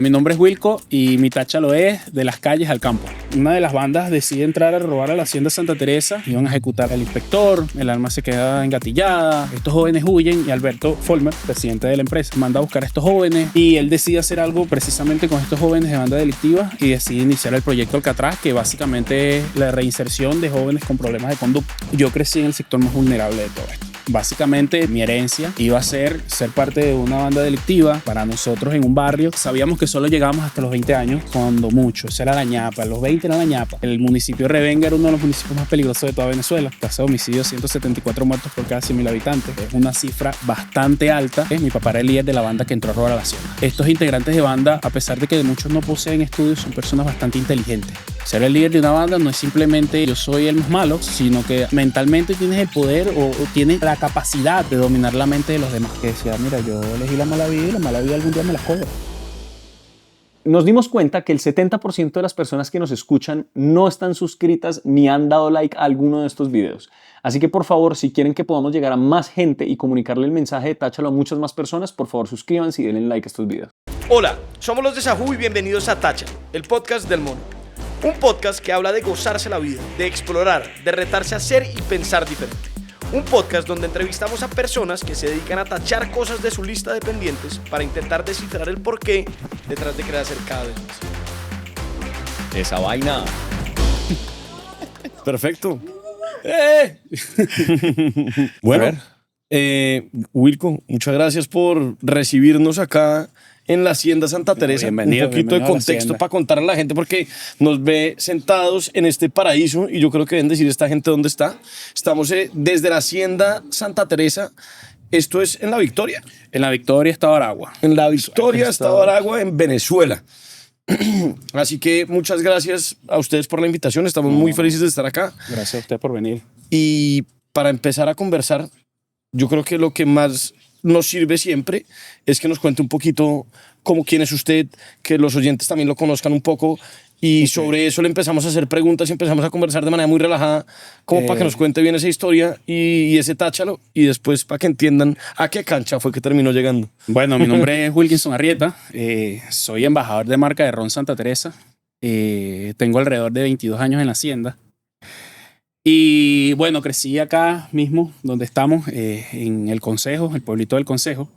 Mi nombre es Wilco y mi tacha lo es de las calles al campo. Una de las bandas decide entrar a robar a la hacienda Santa Teresa. Iban a ejecutar al inspector, el arma se queda engatillada. Estos jóvenes huyen y Alberto Folmer, presidente de la empresa, manda a buscar a estos jóvenes y él decide hacer algo precisamente con estos jóvenes de banda delictiva y decide iniciar el proyecto Alcatraz, que básicamente es la reinserción de jóvenes con problemas de conducta. Yo crecí en el sector más vulnerable de todo esto. Básicamente mi herencia iba a ser parte de una banda delictiva. Para nosotros en un barrio sabíamos que solo llegábamos hasta los 20 años, cuando mucho. Esa era la ñapa, los 20 era la ñapa. El municipio de Revenga era uno de los municipios más peligrosos de toda Venezuela. Tasa de homicidio, 174 muertos por cada 100.000 habitantes. Es una cifra bastante alta. Mi papá era el líder de la banda que entró a robar a la hacienda. Estos integrantes de banda, a pesar de que muchos no poseen estudios, son personas bastante inteligentes. Ser el líder de una banda no es simplemente yo soy el más malo, sino que mentalmente tienes el poder o tienes la capacidad de dominar la mente de los demás. Que decía, mira, yo elegí la mala vida y la mala vida algún día me la jodo. Nos dimos cuenta que el 70% de las personas que nos escuchan no están suscritas ni han dado like a alguno de estos videos. Así que por favor, si quieren que podamos llegar a más gente y comunicarle el mensaje de Táchalo a muchas más personas, por favor suscríbanse y denle like a estos videos. Hola, somos los de Sajú y bienvenidos a Táchalo, el podcast del mono. Un podcast que habla de gozarse la vida, de explorar, de retarse a ser y pensar diferente. Un podcast donde entrevistamos a personas que se dedican a tachar cosas de su lista de pendientes para intentar descifrar el porqué detrás de querer hacer cada vez más. Esa vaina. Perfecto. Bueno, Wilco, muchas gracias por recibirnos acá en la Hacienda Santa Teresa. Bienvenido, un poquito de contexto para contarle a la gente, porque nos ve sentados en este paraíso y yo creo que deben decir esta gente dónde está. Estamos desde la Hacienda Santa Teresa. Esto es en La Victoria. En La Victoria, Estado Aragua. En La Victoria, Estado Aragua, en Venezuela. Así que muchas gracias a ustedes por la invitación. Estamos muy felices de estar acá. Gracias a usted por venir. Y para empezar a conversar, yo creo que lo que más nos sirve siempre es que nos cuente un poquito cómo quién es usted, que los oyentes también lo conozcan un poco y sobre eso le empezamos a hacer preguntas y empezamos a conversar de manera muy relajada, como para que nos cuente bien esa historia y ese Táchalo, y después para que entiendan a qué cancha fue que terminó llegando. Bueno, mi nombre es Wilkinson Arrieta, soy embajador de marca de Ron Santa Teresa, tengo alrededor de 22 años en la hacienda. Y bueno, crecí acá mismo, donde estamos, en el Consejo, el pueblito del Consejo,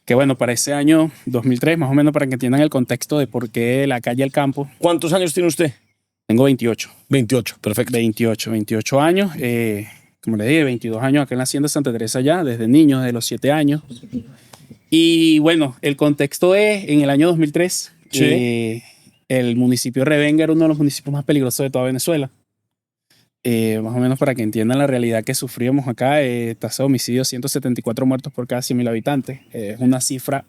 que bueno, para ese año 2003, más o menos para que entiendan el contexto de por qué la calle al campo. ¿Cuántos años tiene usted? Tengo 28. 28, perfecto. 28 años, como le dije, 22 años acá en la Hacienda Santa Teresa ya, desde niño, desde los 7 años. Y bueno, el contexto es, en el año 2003, Sí. El municipio de Revenga era uno de los municipios más peligrosos de toda Venezuela. Más o menos para que entiendan la realidad que sufríamos acá, tasa de homicidio, 174 muertos por cada 100.000 habitantes. Es una cifra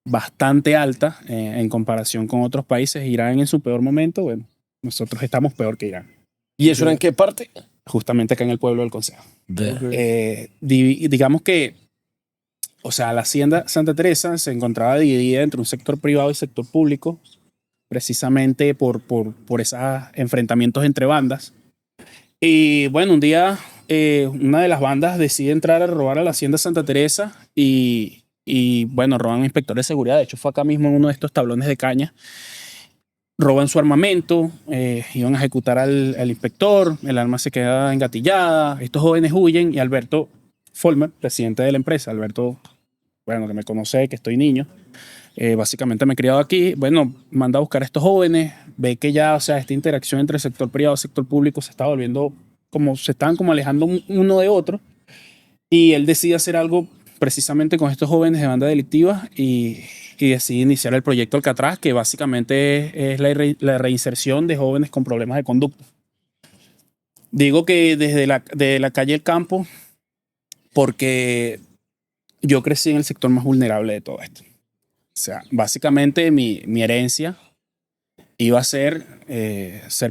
bastante alta en comparación con otros países. Irán en su peor momento, bueno, nosotros estamos peor que Irán. ¿Y eso era en qué parte? Justamente acá en el pueblo del Consejo. Digamos que, o sea, la hacienda Santa Teresa se encontraba dividida entre un sector privado y sector público, precisamente por esos enfrentamientos entre bandas. Y bueno, un día una de las bandas decide entrar a robar a la hacienda Santa Teresa y bueno, roban a un inspector de seguridad. De hecho, fue acá mismo en uno de estos tablones de caña. Roban su armamento, iban a ejecutar al inspector, el arma se queda engatillada. Estos jóvenes huyen y Alberto Folmer, presidente de la empresa, Alberto, bueno, que me conoce, que estoy niño, básicamente me he criado aquí, bueno, manda a buscar a estos jóvenes, ve que ya, o sea, esta interacción entre el sector privado y el sector público se está volviendo como, se estaban como alejando uno de otro, y él decide hacer algo precisamente con estos jóvenes de banda delictiva y decide iniciar el proyecto Alcatraz, que básicamente es la reinserción de jóvenes con problemas de conducta. Digo que desde de la calle al campo, porque yo crecí en el sector más vulnerable de todo esto. O sea, básicamente mi herencia iba a ser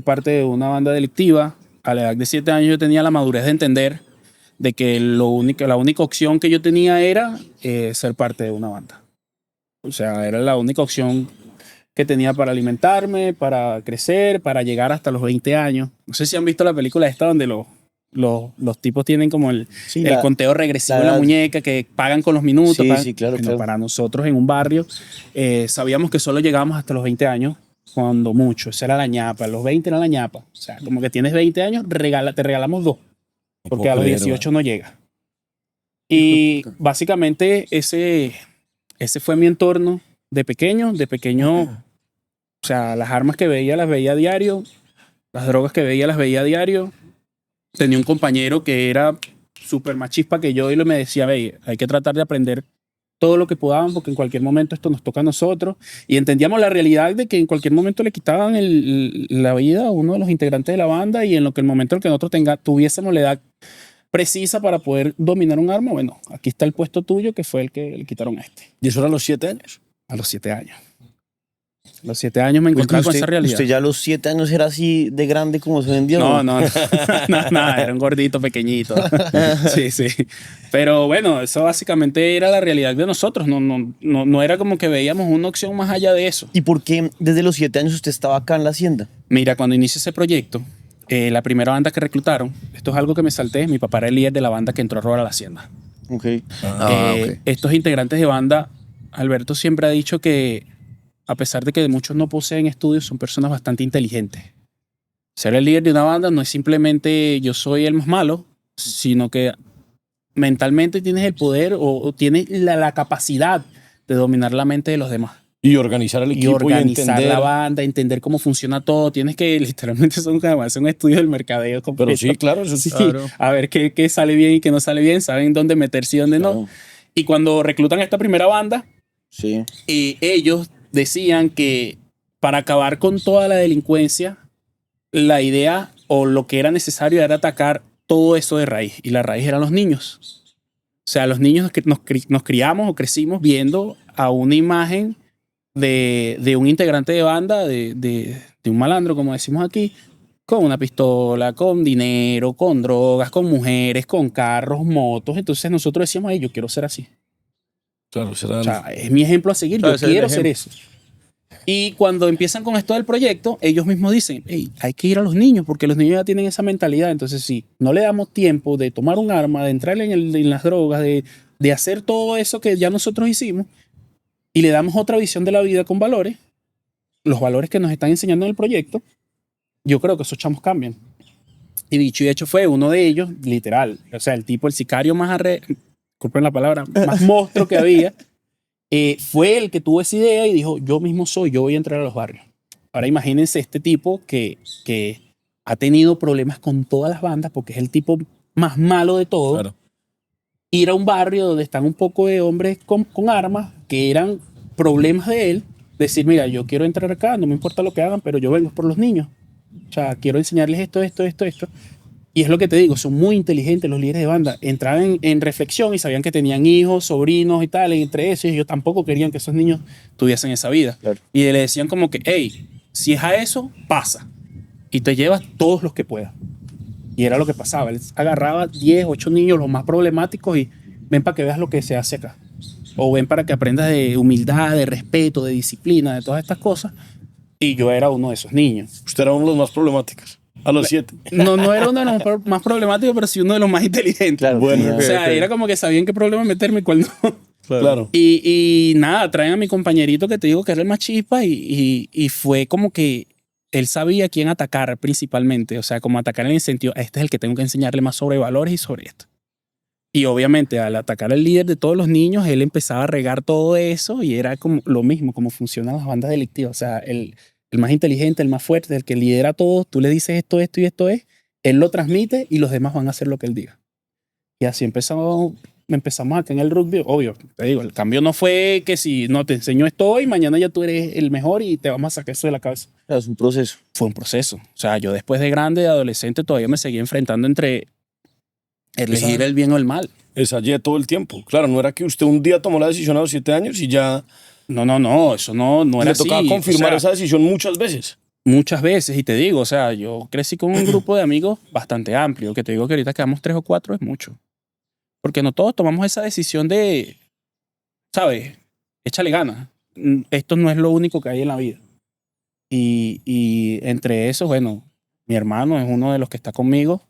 parte de una banda delictiva. A la edad de 7 años yo tenía la madurez de entender de que la única opción que yo tenía era ser parte de una banda. O sea, era la única opción que tenía para alimentarme, para crecer, para llegar hasta los 20 años. No sé si han visto la película esta donde los tipos tienen como el Sí, conteo regresivo en la la edad. muñeca, que pagan con los minutos. Sí, pagan. sí, claro, Bueno, claro. para nosotros en un barrio sabíamos que solo llegábamos hasta los 20 años, cuando mucho. Esa era la ñapa. Los 20 era la ñapa. O sea, como que tienes 20 años, te regalamos 2. Porque a los 18 no llega. Y básicamente ese fue mi entorno de pequeño. De pequeño, o sea, las armas que veía las veía a diario. Las drogas que veía las veía a diario. Tenía un compañero que era súper más chispa que yo y me decía, ve, hay que tratar de aprender todo lo que podamos porque en cualquier momento esto nos toca a nosotros. Y entendíamos la realidad de que en cualquier momento le quitaban la vida a uno de los integrantes de la banda y en lo que el momento en que nosotros tuviésemos la edad precisa para poder dominar un arma, bueno, aquí está el puesto tuyo que fue el que le quitaron a este. ¿Y eso era a los 7 años? A los 7 años. A los 7 años me encontraba con esa realidad. ¿Usted ya a los 7 años era así de grande como se vendía? No, era un gordito pequeñito. Sí, sí. Pero bueno, eso básicamente era la realidad de nosotros. No era como que veíamos una opción más allá de eso. ¿Y por qué desde los 7 años usted estaba acá en la hacienda? Mira, cuando inicia ese proyecto, la primera banda que reclutaron, esto es algo que me salté, mi papá era el líder de la banda que entró a robar a la hacienda. Ok. Estos integrantes de banda, Alberto siempre ha dicho que a pesar de que muchos no poseen estudios, son personas bastante inteligentes. Ser el líder de una banda no es simplemente yo soy el más malo, sino que mentalmente tienes el poder o tienes la capacidad de dominar la mente de los demás. Y organizar el Y equipo organizar y entender. la banda, entender cómo funciona todo. Tienes que literalmente hacer un estudio del mercadeo completo. Pero sí, claro, eso Sí, claro. a ver qué sale bien y qué no sale bien, saben dónde meterse y dónde no. Claro. Y cuando reclutan a esta primera banda, Sí. ellos decían que para acabar con toda la delincuencia, la idea o lo que era necesario era atacar todo eso de raíz. Y la raíz eran los niños. O sea, los niños nos criamos o crecimos viendo a una imagen de un integrante de banda, de un malandro, como decimos aquí, con una pistola, con dinero, con drogas, con mujeres, con carros, motos. Entonces nosotros decíamos, yo quiero ser así. Claro, será O sea, es mi ejemplo a seguir. Claro, Yo ese es el quiero ser ejemplo. eso. Y cuando empiezan con esto del proyecto, ellos mismos dicen, hey, hay que ir a los niños porque los niños ya tienen esa mentalidad. Entonces, si no le damos tiempo de tomar un arma, de entrar en las drogas, de hacer todo eso que ya nosotros hicimos, y le damos otra visión de la vida con valores, los valores que nos están enseñando en el proyecto, yo creo que esos chamos cambian. Y dicho y hecho fue uno de ellos, literal. O sea, el tipo, el sicario más disculpen la palabra, más monstruo que había, fue el que tuvo esa idea y dijo, yo mismo yo voy a entrar a los barrios. Ahora imagínense este tipo que ha tenido problemas con todas las bandas porque es el tipo más malo de todo. Claro. Ir a un barrio donde están un poco de hombres con armas que eran problemas de él, decir, mira, yo quiero entrar acá, no me importa lo que hagan, pero yo vengo por los niños. O sea, quiero enseñarles esto. Y es lo que te digo, son muy inteligentes los líderes de banda. Entraban en reflexión y sabían que tenían hijos, sobrinos y tal, y entre esos ellos tampoco querían que esos niños tuviesen esa vida. Claro. Y le decían como que, hey, si es a eso, pasa. Y te llevas todos los que puedas. Y era lo que pasaba. Él agarraba 10, 8 niños, los más problemáticos, y ven para que veas lo que se hace acá. O ven para que aprendas de humildad, de respeto, de disciplina, de todas estas cosas. Y yo era uno de esos niños. Usted era uno de los más problemáticos. A los 7. No era uno de los más problemáticos, pero sí uno de los más inteligentes. Claro. Bueno, O sea, era como que sabían qué problema meterme y cuál no. Claro. Y nada, traen a mi compañerito que te digo que era el más chispa y fue como que él sabía quién atacar principalmente. O sea, como atacar en el sentido, este es el que tengo que enseñarle más sobre valores y sobre esto. Y obviamente al atacar al líder de todos los niños, él empezaba a regar todo eso y era como lo mismo, como funcionan las bandas delictivas. O sea, el más inteligente, el más fuerte, el que lidera a todos, tú le dices esto y esto es, él lo transmite y los demás van a hacer lo que él diga. Y así empezamos acá en el rugby. Obvio, te digo, el cambio no fue que si no te enseño esto hoy, mañana ya tú eres el mejor y te vamos a sacar eso de la cabeza. Claro, es un proceso. Fue un proceso. O sea, yo después de grande, de adolescente, todavía me seguía enfrentando entre elegir el bien o el mal. Ensayé todo el tiempo. Claro, no era que usted un día tomó la decisión a los 7 años y ya No, eso no era le así. tocaba confirmar O sea, esa decisión muchas veces. muchas veces, y te digo, o sea, yo crecí con un grupo de amigos bastante amplio, que te digo que ahorita quedamos 3 o 4 es mucho. Porque no todos tomamos esa decisión de, ¿sabes? Échale ganas. Esto no es lo único que hay en la vida. Y entre esos, bueno, mi hermano es uno de los que está conmigo.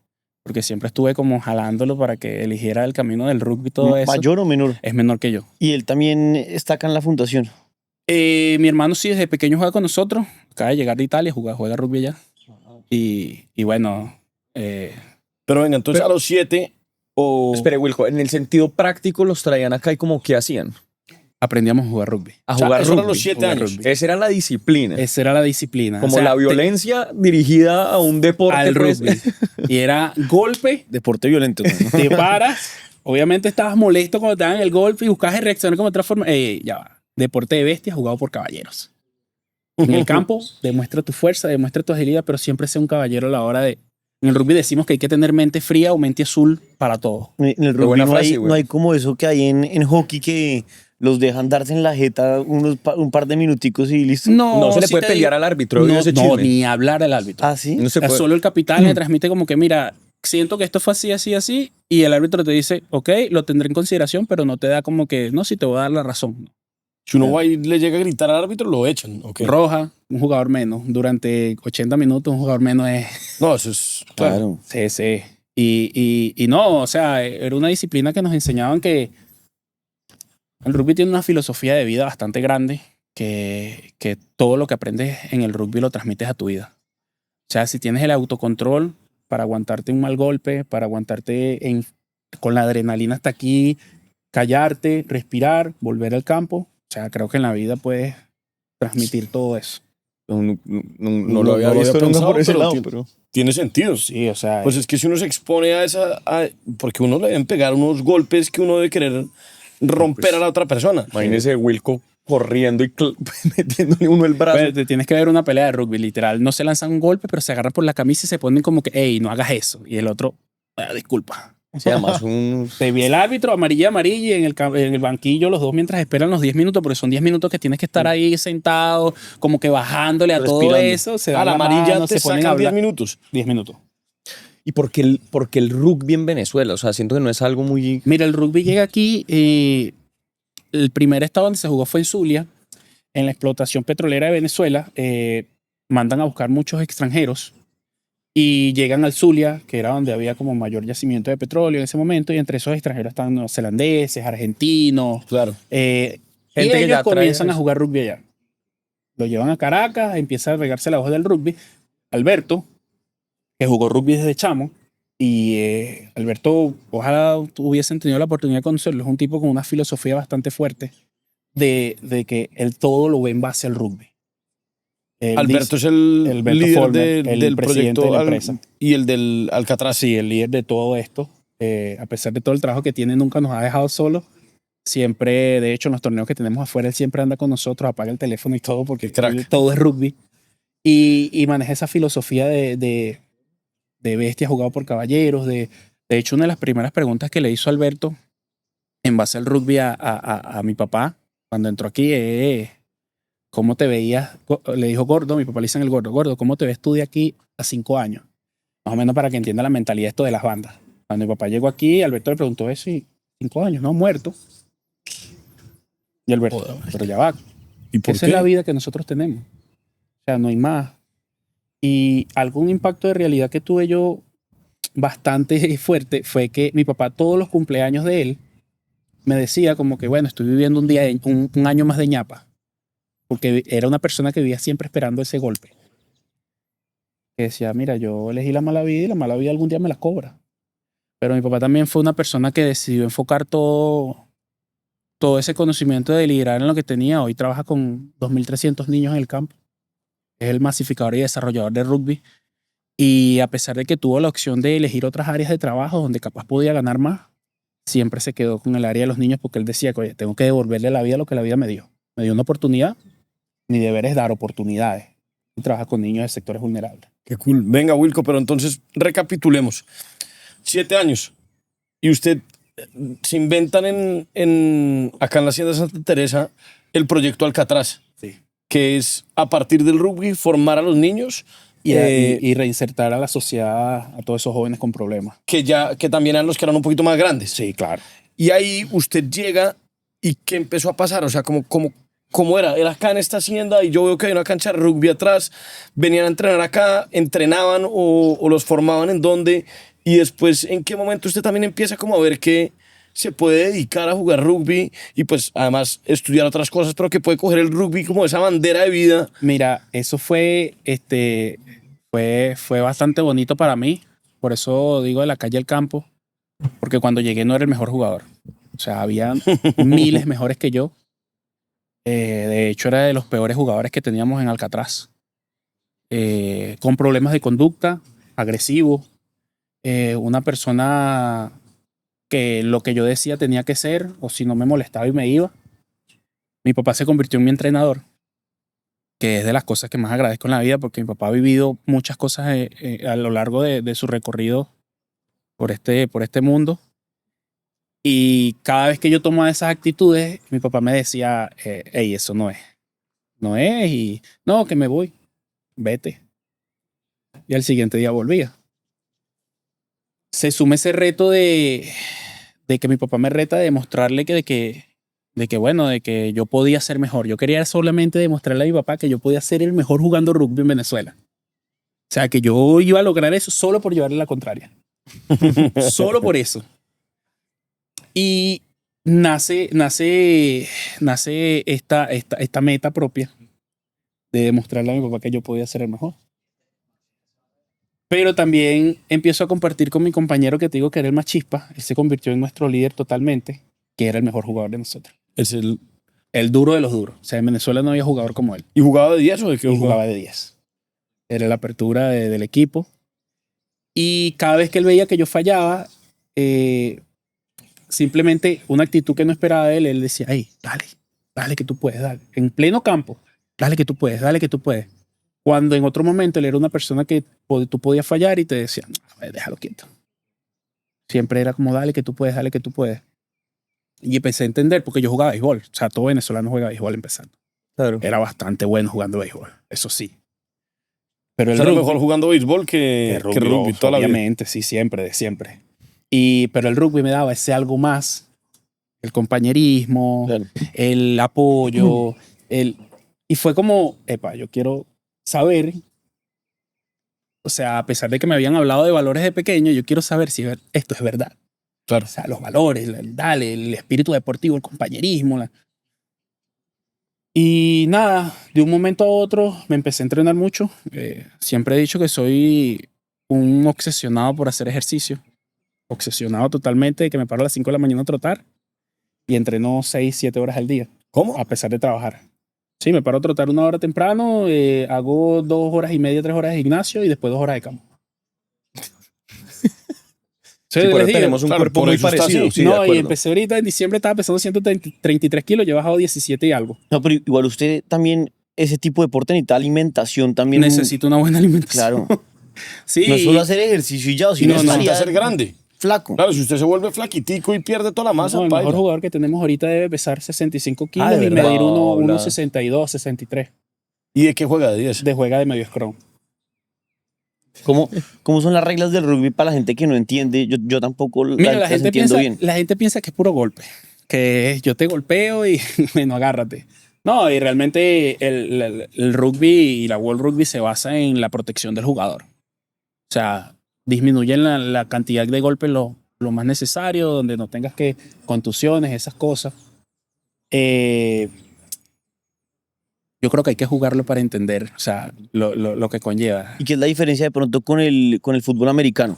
porque siempre estuve como jalándolo para que eligiera el camino del rugby y todo eso. ¿Mayor o menor? Es menor que yo. Y él también está acá en la fundación. Mi hermano sí desde pequeño juega con nosotros, acaba de llegar de Italia, juega rugby allá. Y bueno, Pero venga, entonces a los 7 o... Espere, Wilco, en el sentido práctico los traían acá y como ¿qué hacían? aprendíamos a jugar rugby. A O sea, jugar eso era rugby. a los 7 Jugar años. rugby. Esa era la disciplina. Esa era la disciplina. Como O sea, la violencia dirigida a un deporte. al pues. rugby. Y era golpe, Deporte violento. ¿No? te paras. Obviamente estabas molesto cuando te daban el golpe y buscabas reaccionar como otra forma. Ya va. Deporte de bestia jugado por caballeros. En el campo, demuestra tu fuerza, demuestra tu agilidad, pero siempre sea un caballero a la hora de... En el rugby decimos que hay que tener mente fría o mente azul para todo. En el rugby buena no, frase, hay, güey. no hay como eso que hay en hockey que los dejan darse en la jeta un par de minuticos y listo. No se le si puede te pelear digo- al árbitro. No, ese no, chisme. ni hablar al árbitro. ¿Ah, sí? No se O sea, puede. solo el capitán le transmite como que, mira, siento que esto fue así, así, así, y el árbitro te dice, ok, lo tendré en consideración, pero no te da como que, no, si te voy a dar la razón. Si uno va y le llega a gritar al árbitro, lo echan. ¿Ok? Roja, un jugador menos. Durante 80 minutos, un jugador menos es... No, eso es... Claro. Claro. Sí, sí. Y no, o sea, era una disciplina que nos enseñaban que el rugby tiene una filosofía de vida bastante grande, que todo lo que aprendes en el rugby lo transmites a tu vida. O sea, si tienes el autocontrol para aguantarte un mal golpe, para aguantarte con la adrenalina hasta aquí, callarte, respirar, volver al campo, o sea, creo que en la vida puedes transmitir todo eso. No lo había visto nunca pensado, por ese pero lado. tiene- Pero... Tiene sentido. Sí, o sea, Pues es que si uno se expone a esa... porque uno le deben pegar unos golpes que uno debe querer romper a la otra persona. Imagínese Wilco corriendo y metiéndole uno el brazo. pues, te tienes que ver una pelea de rugby, literal. No se lanzan un golpe, pero se agarran por la camisa y se ponen como que, hey, no hagas eso. Y el otro, disculpa. Sí, además un... Te vi el árbitro amarilla, amarilla, y en el banquillo los dos mientras esperan los 10 minutos, porque son 10 minutos que tienes que estar ahí sentado, como que bajándole a todo Respirando. eso. Se A dan la la amarilla mano, te se ponen a sacan 10 hablar. minutos. 10 minutos. ¿Y por qué el rugby en Venezuela? O sea, siento que no es algo muy... Mira, el rugby llega aquí, el primer estado donde se jugó fue en Zulia, en la explotación petrolera de Venezuela. Mandan a buscar muchos extranjeros y llegan al Zulia, que era donde había como mayor yacimiento de petróleo en ese momento, y entre esos extranjeros están neozelandeses, argentinos, Claro. y Gente que ellos ya trae comienzan a eso. jugar rugby allá. Lo llevan a Caracas, empieza a regarse la voz del rugby. Alberto, que jugó rugby desde chamo, y Alberto, ojalá hubiesen tenido la oportunidad de conocerlo, es un tipo con una filosofía bastante fuerte de que él todo lo ve en base al rugby. Él Alberto dice- es el Alberto líder Former, el del presidente proyecto de la empresa. y el del Alcatraz. sí, el líder de todo esto. A pesar de todo el trabajo que tiene, nunca nos ha dejado solos. Siempre, de hecho, en los torneos que tenemos afuera, él siempre anda con nosotros, apaga el teléfono y todo, porque Crack. todo es rugby. Y maneja esa filosofía de bestia jugado por caballeros. De hecho, una de las primeras preguntas que le hizo Alberto en base al rugby a mi papá, cuando entró aquí, ¿cómo te veías? Le dijo Gordo, mi papá le dicen el Gordo, Gordo, ¿cómo te ves tú de aquí a 5 años? Más o menos para que entienda la mentalidad esto de las bandas. Cuando mi papá llegó aquí, Alberto le preguntó eso y 5 años, ¿no? Muerto. Y Alberto, Joder. pero ya va. ¿Y por Esa qué? es la vida que nosotros tenemos. O sea, no hay más. Y algún impacto de realidad que tuve yo bastante fuerte fue que mi papá, todos los cumpleaños de él, me decía como que, bueno, estoy viviendo un año más de ñapa. Porque era una persona que vivía siempre esperando ese golpe. Que decía, mira, yo elegí la mala vida y la mala vida algún día me la cobra. Pero mi papá también fue una persona que decidió enfocar todo ese conocimiento de liderar en lo que tenía. Hoy trabaja con 2.300 niños en el campo. Es el masificador y desarrollador de rugby. Y a pesar de que tuvo la opción de elegir otras áreas de trabajo donde capaz podía ganar más, siempre se quedó con el área de los niños porque él decía que, oye, tengo que devolverle a la vida lo que la vida me dio. Me dio una oportunidad, mi deber es dar oportunidades. Y trabaja con niños de sectores vulnerables. Qué cool. Venga, Wilco, pero entonces recapitulemos. 7 años. Y usted se inventan acá en la Hacienda Santa Teresa el proyecto Alcatraz, Sí. que es a partir del rugby formar a los niños Y reinsertar a la sociedad a todos esos jóvenes con problemas. que también eran los que eran un poquito más grandes. Sí, claro. Y ahí usted llega y ¿qué empezó a pasar? O sea, ¿cómo era? Era acá en esta hacienda y yo veo que hay una cancha de rugby atrás. Venían a entrenar acá, entrenaban o los formaban en dónde. Y después, ¿en qué momento usted también empieza como a ver que se puede dedicar a jugar rugby y pues además estudiar otras cosas, pero que puede coger el rugby como esa bandera de vida? Mira, eso fue bastante bonito para mí. Por eso digo de la calle al campo, porque cuando llegué no era el mejor jugador. O sea, había miles mejores que yo. De hecho, era de los peores jugadores que teníamos en Alcatraz. Con problemas de conducta, agresivo. Una persona que lo que yo decía tenía que ser, o si no me molestaba y me iba. Mi papá se convirtió en mi entrenador, que es de las cosas que más agradezco en la vida, porque mi papá ha vivido muchas cosas a lo largo de su recorrido por este mundo. Y cada vez que yo tomaba esas actitudes, mi papá me decía, hey, eso no es. No es, y no, que me voy, vete. Y al siguiente día volvía. Se suma ese reto de que mi papá me reta de demostrarle de que yo podía ser mejor. Yo quería solamente demostrarle a mi papá que yo podía ser el mejor jugando rugby en Venezuela. O sea, que yo iba a lograr eso solo por llevarle la contraria. Solo por eso. Y nace esta meta propia de demostrarle a mi papá que yo podía ser el mejor. Pero también empiezo a compartir con mi compañero que te digo que era el más chispa. Él se convirtió en nuestro líder totalmente, que era el mejor jugador de nosotros. Es El duro de los duros. O sea, en Venezuela no había jugador como él. ¿Y jugaba de 10 o de qué Y jugaba? jugaba de 10. Era la apertura del equipo. Y cada vez que él veía que yo fallaba, simplemente una actitud que no esperaba de él, él decía, hey, dale que tú puedes, dale. En pleno campo, dale que tú puedes, dale que tú puedes. Cuando en otro momento él era una persona que tú podías fallar y te decía, no, déjalo quieto. Siempre era como, dale que tú puedes, dale que tú puedes. Y empecé a entender, porque yo jugaba béisbol. O sea, todo venezolano juega béisbol empezando. Claro. Era bastante bueno jugando béisbol, eso sí. Pero O el sea, era rugby- mejor jugando béisbol que rugby toda la vida. obviamente, sí, siempre. Pero el rugby me daba ese algo más. El compañerismo, Claro. el apoyo. Y fue como, epa, yo quiero saber. O sea, a pesar de que me habían hablado de valores de pequeño, yo quiero saber si esto es verdad. Claro. O sea, los valores, el espíritu deportivo, el compañerismo. Y nada, de un momento a otro me empecé a entrenar mucho. Siempre he dicho que soy un obsesionado por hacer ejercicio. Obsesionado totalmente de que me paro a las 5 de la mañana a trotar y entreno 6, 7 horas al día. ¿Cómo? A pesar de trabajar. Sí, me paro a trotar 1 hora temprano, hago 2 horas y media, 3 horas de gimnasio y después 2 horas de campo. Sí, Sí, les pero digo. tenemos un claro, cuerpo por muy eso está parecido. así. Sí, de No, y acuerdo. empecé ahorita en diciembre, estaba pesando 133 kilos, yo he bajado 17 y algo. No, pero igual usted también, ese tipo de deporte necesita alimentación también. Necesito una buena alimentación. Claro. Sí. No es solo hacer ejercicio y ya, sino No, estaría necesita ser grande. flaco. Claro, si usted se vuelve flaquitico y pierde toda la masa, No, el paila. mejor jugador que tenemos ahorita debe pesar 65 kilos ¿de y verdad? medir No, 1,62, 63. ¿Y de qué juega de 10? De juega de medio scrum. ¿Cómo son las reglas del rugby para la gente que no entiende? Yo tampoco Mira, las entiendo bien. la gente piensa que es puro golpe. Que yo te golpeo y bueno, agárrate. No, y realmente el rugby y la World Rugby se basa en la protección del jugador. O sea, disminuyen la cantidad de golpes lo más necesario, donde no tengas que contusiones, esas cosas. Yo creo que hay que jugarlo para entender, o sea, lo que conlleva. ¿Y qué es la diferencia de pronto con el fútbol americano?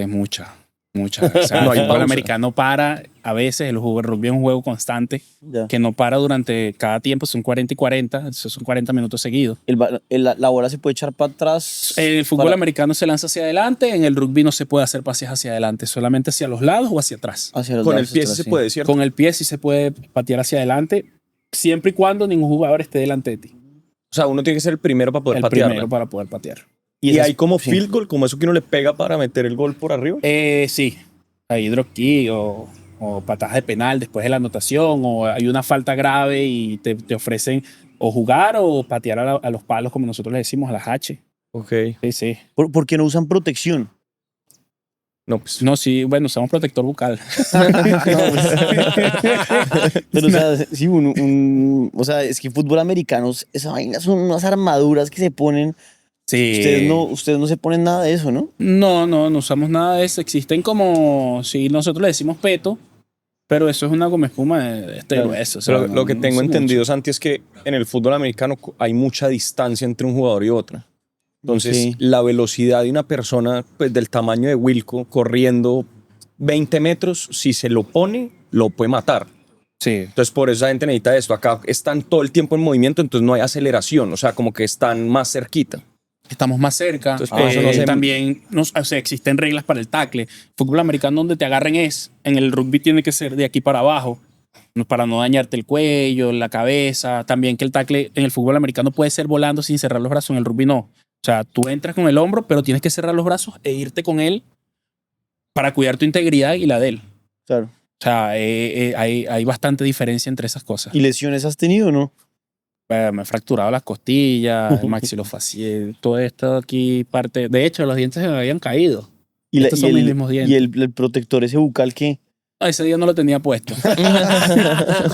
Mucha. O sea, No hay el fútbol pausa. americano para, a veces el rugby es un juego constante Ya. que no para durante cada tiempo, son 40 y 40, eso son 40 minutos seguidos. La bola se puede echar para atrás. En el fútbol para- americano se lanza hacia adelante, en el rugby no se puede hacer pases hacia adelante, solamente hacia los lados o hacia atrás. hacia los Con el lados, pie sí atrás, se puede, ¿cierto? Con el pie sí se puede patear hacia adelante, siempre y cuando ningún jugador esté delante de ti. O sea, uno tiene que ser el primero para poder El patearla. primero para poder patear. Y esas- hay como sí. field goal, como eso que uno le pega para meter el gol por arriba. Sí, hay drop kick o patadas de penal después de la anotación, o hay una falta grave y te ofrecen o jugar o patear a los palos, como nosotros le decimos, a las H. Ok. Sí, sí. ¿Por qué no usan protección? No, pues. No, sí, bueno, usamos protector bucal. Pero, o sea, sí, o sea, es que fútbol americano, esa vaina son unas armaduras que se ponen. Sí. Ustedes no se ponen nada de eso, ¿no? No usamos nada de eso. Existen como, sí, nosotros le decimos peto, pero eso es una goma espuma de este grueso. O sea, Pero lo que no tengo sé entendido, mucho. Santi, es que en el fútbol americano hay mucha distancia entre un jugador y otro. Entonces, Sí. la velocidad de una persona pues, del tamaño de Wilco corriendo 20 metros, si se lo pone, lo puede matar. Sí. Entonces, por eso la gente necesita esto. Acá están todo el tiempo en movimiento, entonces no hay aceleración. O sea, como que están más cerquita. Estamos más cerca. Entonces, por eso no se- También o sea, existen reglas para el tackle. Fútbol americano donde te agarren es, en el rugby tiene que ser de aquí para abajo, para no dañarte el cuello, la cabeza. También que el tackle en el fútbol americano puede ser volando sin cerrar los brazos, en el rugby no. O sea, tú entras con el hombro, pero tienes que cerrar los brazos e irte con él para cuidar tu integridad y la de él. Claro. O sea, hay bastante diferencia entre esas cosas. ¿Y lesiones has tenido o no? Me he fracturado las costillas, el maxilofacial, todo esto aquí parte. De hecho, los dientes se me habían caído. Estos son mis mismos dientes. y el protector ese bucal que... Ah, ese día no lo tenía puesto.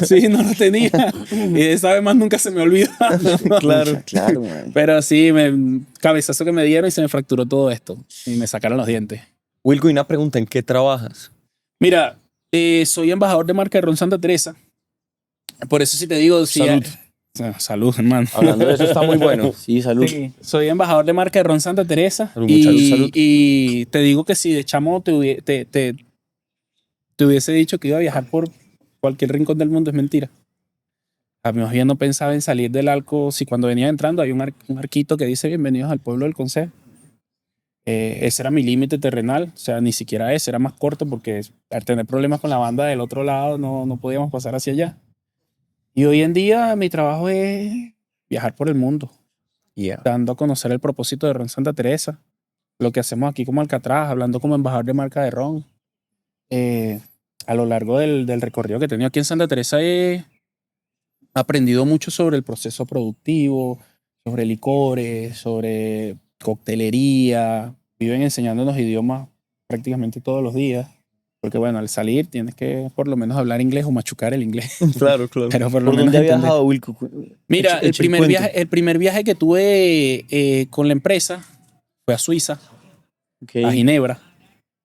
Sí, no lo tenía. Y esa vez más nunca se me olvida. Claro, claro, man. Pero sí, cabezazo que me dieron y se me fracturó todo esto. Y me sacaron los dientes. Wilco, y una pregunta, ¿en qué trabajas? Mira, soy embajador de marca de Ron Santa Teresa. Por eso sí te digo... Sí, Salud. Salud, hermano. Hablando de eso, está muy bueno. Sí, salud. Sí, soy embajador de marca de Ron Santa Teresa. Salud, y, muchachos, salud. y te digo que si de chamo te hubiese dicho que iba a viajar por cualquier rincón del mundo, es mentira. A mí más bien no pensaba en salir del arco. Si cuando venía entrando hay un arquito que dice bienvenidos al pueblo del Consejo. Ese era mi límite terrenal. O sea, ni siquiera ese, era más corto porque al tener problemas con la banda del otro lado no podíamos pasar hacia allá. Y hoy en día mi trabajo es viajar por el mundo, Yeah. dando a conocer el propósito de Ron Santa Teresa, lo que hacemos aquí como Alcatraz, hablando como embajador de marca de Ron. A lo largo del recorrido que he tenido aquí en Santa Teresa he aprendido mucho sobre el proceso productivo, sobre licores, sobre coctelería. Viven enseñándonos idiomas prácticamente todos los días, porque bueno, al salir tienes que por lo menos hablar inglés o machucar el inglés. Claro, claro. Pero por lo ¿Por menos dónde ha entender. viajado, Wilco? Mira, Echa el cuento. el primer viaje que tuve con la empresa fue a Suiza, Ok. a Ginebra.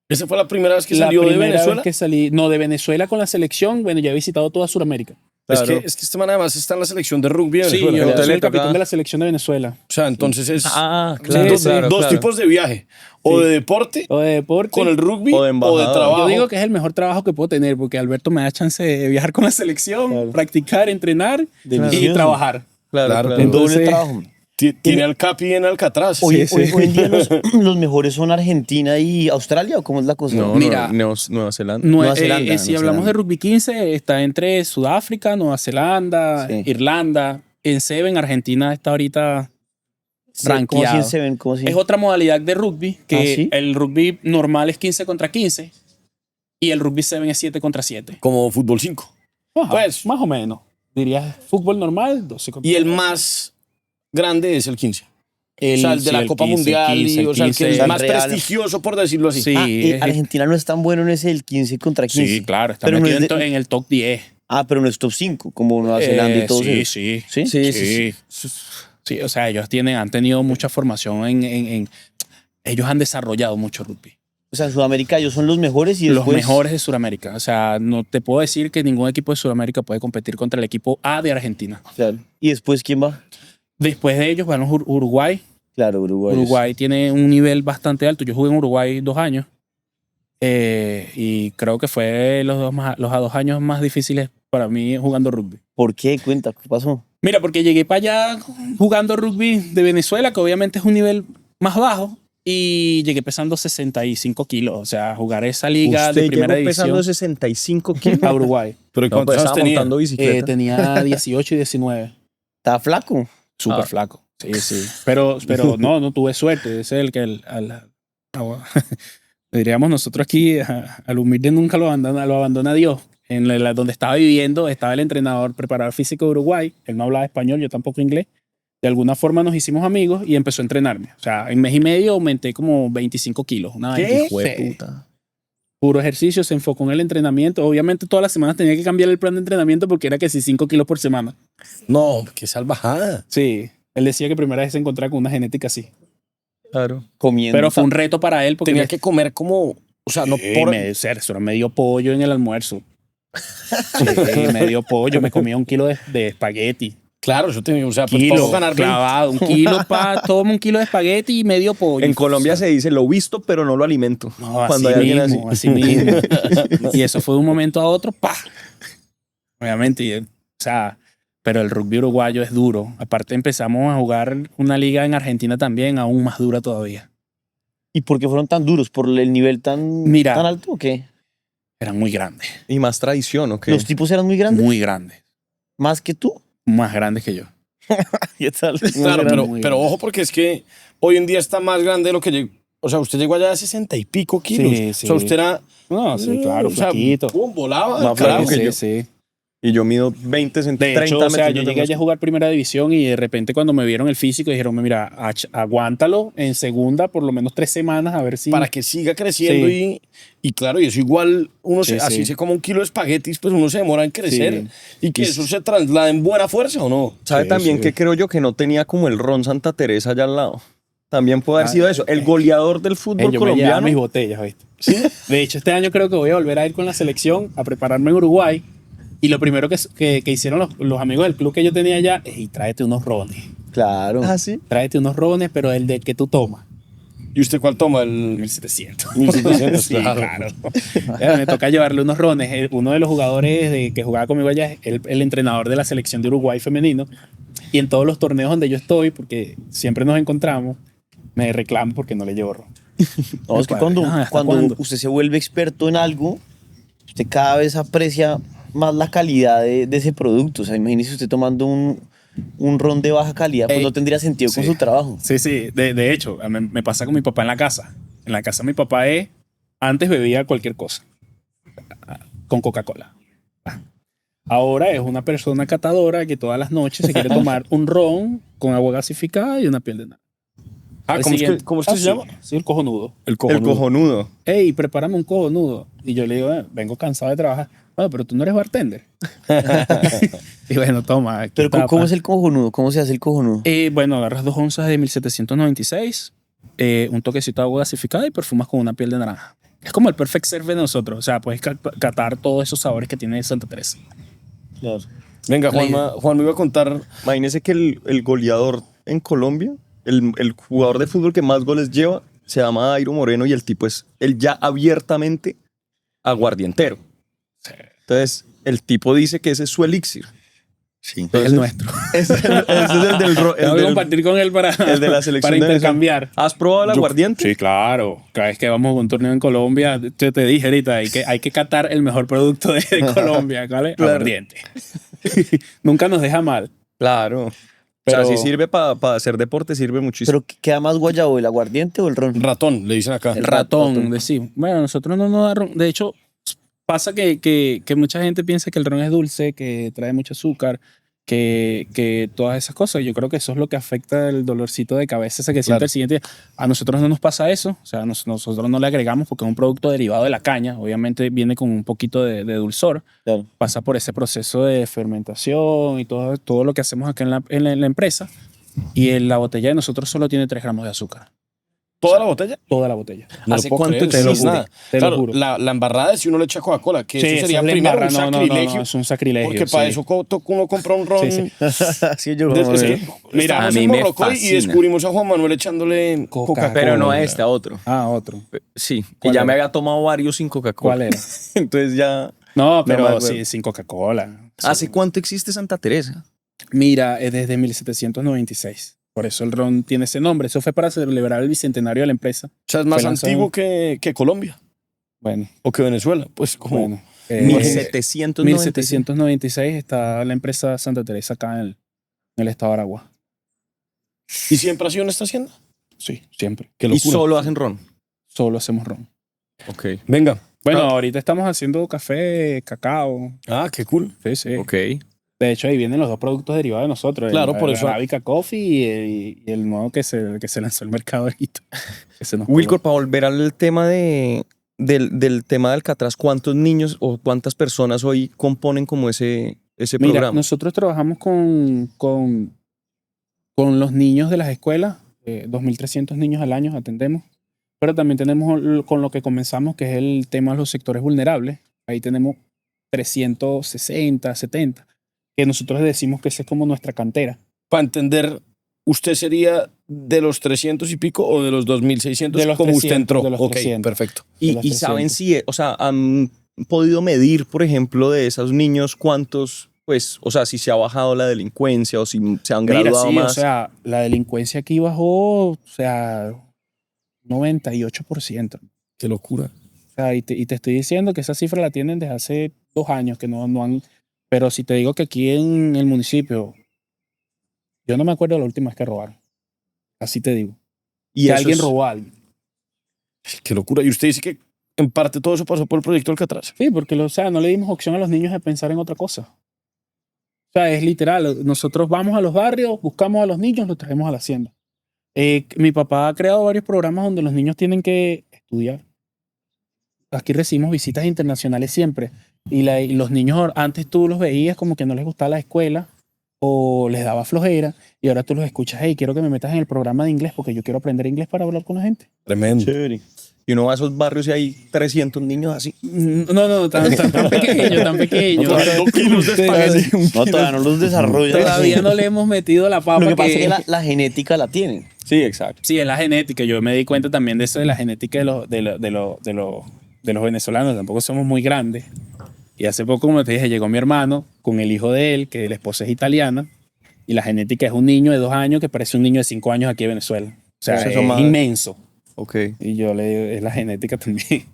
¿Esa fue la primera vez que La salió de primera Venezuela? vez que salí, no, de Venezuela con la selección, bueno, ya he visitado toda Sudamérica. Es que este man además está en la selección de rugby de Sí, Venezuela. yo Entonces soy le el capitán toca- de la selección de Venezuela. O sea, entonces es Ah, claro, dos, claro, dos claro. tipos de viaje. O de deporte, O de deporte. con el rugby, O de o de embajador. trabajo. Yo digo que es el mejor trabajo que puedo tener porque Alberto me da chance de viajar con la selección, Claro. practicar, entrenar y Delicioso. trabajar. Claro, Claro, claro. Un doble Entonces- trabajo. Tiene al Capi en Alcatraz. Hoy, sí. hoy en día los mejores son Argentina y Australia, ¿o cómo es la cosa? No, Mira. Nueva Zelanda. Nueva Zelanda, Si Nueva hablamos Zelanda. de rugby 15, está entre Sudáfrica, Nueva Zelanda, Sí. Irlanda. En Seven, Argentina está ahorita Sí, ¿cómo así rankeado. en Seven? ¿Cómo así? Es otra modalidad de rugby, que ¿Ah, sí? el rugby normal es 15 contra 15 y el rugby 7 es 7 contra 7. Como fútbol 5. Pues, más o menos. Dirías fútbol normal, 12 contra Y el más grande es el 15. O sea, el de sí, la Copa 15, Mundial. 15, y, o sea, el que 15. es más Real. prestigioso, por decirlo así. Sí, Ah, es- Argentina no es tan bueno en ese del 15 contra 15. sí, claro, está Pero no metido es de- en el top 10. Ah, pero no es top 5, como Nueva Zelanda y todo sí, eso. sí. ¿Sí? Sí. Sí, o sea, ellos han tenido mucha formación ellos han desarrollado mucho rugby. O sea, en Sudamérica ellos son los mejores y Los después... mejores de Sudamérica. O sea, no te puedo decir que ningún equipo de Sudamérica puede competir contra el equipo A de Argentina. Claro. ¿Y después quién va? Después de ellos van los Uruguay. Claro, Uruguay. Uruguay tiene un nivel bastante alto. Yo jugué en Uruguay 2 años y creo que fue los 2 años más difíciles para mí jugando rugby. ¿Por qué? Cuenta, ¿qué pasó? Mira, porque llegué para allá jugando rugby de Venezuela, que obviamente es un nivel más bajo, y llegué pesando 65 kilos. O sea, jugar esa liga de primera llegó pesando división 65 kilos. a Uruguay. Pero No, ¿cuántos pues años estaba tenía? montando bicicleta. Tenía 18 y 19. ¿Está flaco? Súper Ah. flaco. Sí, sí. Pero no tuve suerte. Ese es el que diríamos nosotros aquí, al humilde nunca lo abandona Dios. Donde estaba viviendo, estaba el entrenador preparador físico de Uruguay. Él no hablaba español, yo tampoco inglés. De alguna forma nos hicimos amigos y empezó a entrenarme. O sea, en mes y medio aumenté como 25 kilos. Una vaina. Hijo de Sí. puta. Puro ejercicio, se enfocó en el entrenamiento. Obviamente todas las semanas tenía que cambiar el plan de entrenamiento porque era que si 5 kilos por semana. No, qué salvajada. Sí. Él decía que primera vez se encontraba con una genética así. Claro. Comiendo. Pero fue un reto para él porque Tenía que comer como, o sea, no por... eso era medio pollo en el almuerzo. Sí, medio pollo. Me comía 1 kilo de espagueti. Claro, yo tenía, o sea, pues Kilo para ganar 20. clavado, 1 kilo toma 1 kilo de espagueti y medio pollo. En Colombia se dice lo visto, pero no lo alimento. No, Cuando así hay alguien mismo, así mismo. Y eso fue de un momento a otro, ¡pa! Obviamente, o sea, pero el rugby uruguayo es duro. Aparte empezamos a jugar una liga en Argentina también, aún más dura todavía. ¿Y por qué fueron tan duros? ¿Por el nivel tan alto o qué? Eran muy grandes, Y más tradición, ¿ok? ¿Los tipos eran muy grandes? muy grandes. ¿Más que tú? Más grandes que yo. ¿Qué tal? Claro, Muy grande, muy pero grande. ojo porque es que hoy en día está más grande de lo que llegó. O sea, usted llegó allá de 60 y pico kilos. Sí, O sí. sea, usted era... No, sí, claro, o sea, flaquito. pum, volaba. Más carajo. flaco que yo. Sí. Y yo mido 20 De centímetros. hecho, o sea, yo llegué allá a jugar primera división y de repente cuando me vieron el físico dijeron, mira, aguántalo en segunda por lo menos 3 semanas a ver si... Para que siga creciendo Sí. y claro, y eso igual, uno Sí, así sí. se come 1 kilo de espaguetis, pues uno se demora en crecer. Sí. Y que eso se traslada en buena fuerza o no. ¿Sabe Sí, también sí. que creo yo que no tenía como el ron Santa Teresa allá al lado? También puede haber sido eso. El goleador del fútbol yo me llevaba colombiano. mis botellas, ¿viste? De hecho, este año creo que voy a volver a ir con la selección a prepararme en Uruguay. Y lo primero que hicieron los amigos del club que yo tenía allá es, y tráete unos rones. Claro. Ah, sí. Tráete unos rones, pero el de que tú tomas. ¿Y usted cuál toma? El 1700. 1700, Sí, claro. claro. Me toca llevarle unos rones. Uno de los jugadores que jugaba conmigo allá es el entrenador de la selección de Uruguay femenino. Y en todos los torneos donde yo estoy, porque siempre nos encontramos, me reclamo porque no le llevo ron. No, es que cuando, ¿hasta cuando cuándo? usted se vuelve experto en algo, usted cada vez aprecia más la calidad de ese producto. O sea, imagínese usted tomando un ron de baja calidad, pues Ey, no tendría sentido con sí. su trabajo. Sí, sí. De hecho, me pasa con mi papá en la casa. En la casa de mi papá antes bebía cualquier cosa. Con Coca-Cola. Ahora es una persona catadora que todas las noches se quiere tomar un ron con agua gasificada y una piel de nada. Ah, ¿cómo es que se llama? Sí, el cojonudo. El cojonudo. Ey, prepárame un cojonudo. Y yo le digo, vengo cansado de trabajar. Bueno, pero tú no eres bartender. Y bueno, toma. aquí Pero está, ¿cómo pa. es el cojonudo? ¿Cómo se hace el cojonudo? Bueno, agarras 2 onzas de 1796, un toquecito de agua gasificada y perfumas con una piel de naranja. Es como el perfect serve de nosotros. O sea, puedes catar todos esos sabores que tiene Santa Teresa. Claro. Venga, Juan me iba a contar. Imagínese que el goleador en Colombia, el jugador de fútbol que más goles lleva, se llama Dairo Moreno y el tipo es él ya abiertamente aguardientero. Entonces, el tipo dice que ese es su elixir. Sí. Es el nuestro. Ese es el del... Tengo que compartir con él para, el de la selección para de Venezuela. intercambiar. ¿Has probado el aguardiente? Sí, claro. Cada vez que vamos a un torneo en Colombia, yo te dije ahorita, hay que catar el mejor producto de Colombia, ¿vale? Claro. Aguardiente. Nunca nos deja mal. Claro. Pero- O sea, si sirve para hacer deporte, sirve muchísimo. ¿Pero queda más guayabo, el aguardiente o el ron? Ratón, le dicen acá. El ratón, decimos. Bueno, nosotros no nos da ron. De hecho, pasa que mucha gente piensa que el ron es dulce, que trae mucho azúcar, que todas esas cosas. Yo creo que eso es lo que afecta el dolorcito de cabeza ese que siente Claro. el siguiente día. A nosotros no nos pasa eso. O sea, nosotros no le agregamos porque es un producto derivado de la caña. Obviamente viene con un poquito de dulzor. Claro. Pasa por ese proceso de fermentación y todo lo que hacemos acá en la empresa. Y la botella de nosotros solo tiene 3 gramos de azúcar. ¿Toda la botella? Toda la botella. No ¿Hace lo puedo cuánto creer, no es existe? nada. Te lo Claro, juro. la embarrada es si uno le echa Coca-Cola, que Sí, eso sería esa es la primero un embarrada. No, sacrilegio. es un sacrilegio. Porque para sí. eso uno compra un ron. Sí, sí. Sí, yo Es que Mira, estamos a mí en me Morrocoy y fascina. descubrimos a Juan Manuel echándole Coca-Cola. Pero no a este, a otro. Ah, otro. Sí. Y ¿Cuál ya era? me había tomado varios sin Coca-Cola. ¿Cuál era? Entonces ya... No, me pero acuerdo. sí, sin Coca-Cola. ¿Hace cuánto existe Santa Teresa? Mira, es desde 1796. Por eso el ron tiene ese nombre. Eso fue para celebrar el bicentenario de la empresa. O sea, es más Fue lanzado antiguo que Colombia Bueno, o que Venezuela. Pues como... bueno. 1796. 1796 está la empresa Santa Teresa acá en el estado de Aragua. ¿Y siempre ha sido en esta hacienda? Sí, siempre. Qué Y locura. solo hacen ron. Solo hacemos ron. Ok. Venga. Bueno, Ah. ahorita estamos haciendo café, cacao. Ah, qué cool. Sí, sí. Ok. De hecho, ahí vienen los 2 productos derivados de nosotros. Claro, por eso- Arabica Coffee y el nuevo que se lanzó al mercado ahorita. Que se nos Wilcor, para volver al tema del tema del Alcatraz, ¿cuántos niños o cuántas personas hoy componen como ese Mira, programa? nosotros trabajamos con los niños de las escuelas. 2.300 niños al año atendemos. Pero también tenemos con lo que comenzamos, que es el tema de los sectores vulnerables. Ahí tenemos 360, 70, que nosotros decimos que esa es como nuestra cantera. Para entender, ¿usted sería de los 300 y pico o de los 2.600 De los como 300, usted entró? de los Ok, 300. perfecto. De los Y saben 300. si, o sea, han podido medir, por ejemplo, de esos niños cuántos, pues, o sea, si se ha bajado la delincuencia o si se han Mira, graduado sí, más. o sea, la delincuencia aquí bajó, o sea, 98%. Qué locura. O sea, y te estoy diciendo que esa cifra la tienen desde hace 2 años, que no han... Pero si te digo que aquí en el municipio, yo no me acuerdo la última vez que robaron. Así te digo. Y Que eso alguien es- robó a alguien. Qué locura. Y usted dice que en parte todo eso pasó por el proyecto Alcatraz. Sí, porque o sea, no le dimos opción a los niños de pensar en otra cosa. O sea, es literal. Nosotros vamos a los barrios, buscamos a los niños, los traemos a la hacienda. Mi papá ha creado varios programas donde los niños tienen que estudiar. Aquí recibimos visitas internacionales siempre. Y los niños antes tú los veías como que no les gustaba la escuela o les daba flojera. Y ahora tú los escuchas, hey, quiero que me metas en el programa de inglés porque yo quiero aprender inglés para hablar con la gente. Tremendo. Chévere. Y uno va a esos barrios y hay 300 niños así. No, tan pequeño, tan pequeño. Tremendo kilos de espagueti. No, todavía no los desarrollan. Todavía no le hemos metido la papa. Lo que pasa es que la genética la tienen. Sí, exacto. Sí, es la genética. Yo me di cuenta también de eso, de la genética de los venezolanos. Tampoco somos muy grandes. Y hace poco, como te dije, llegó mi hermano con el hijo de él, que la esposa es italiana. Y la genética es un niño de 2 años que parece un niño de 5 años aquí en Venezuela. O sea, Eso es son más- inmenso. Ok. Y yo le digo, es la genética también.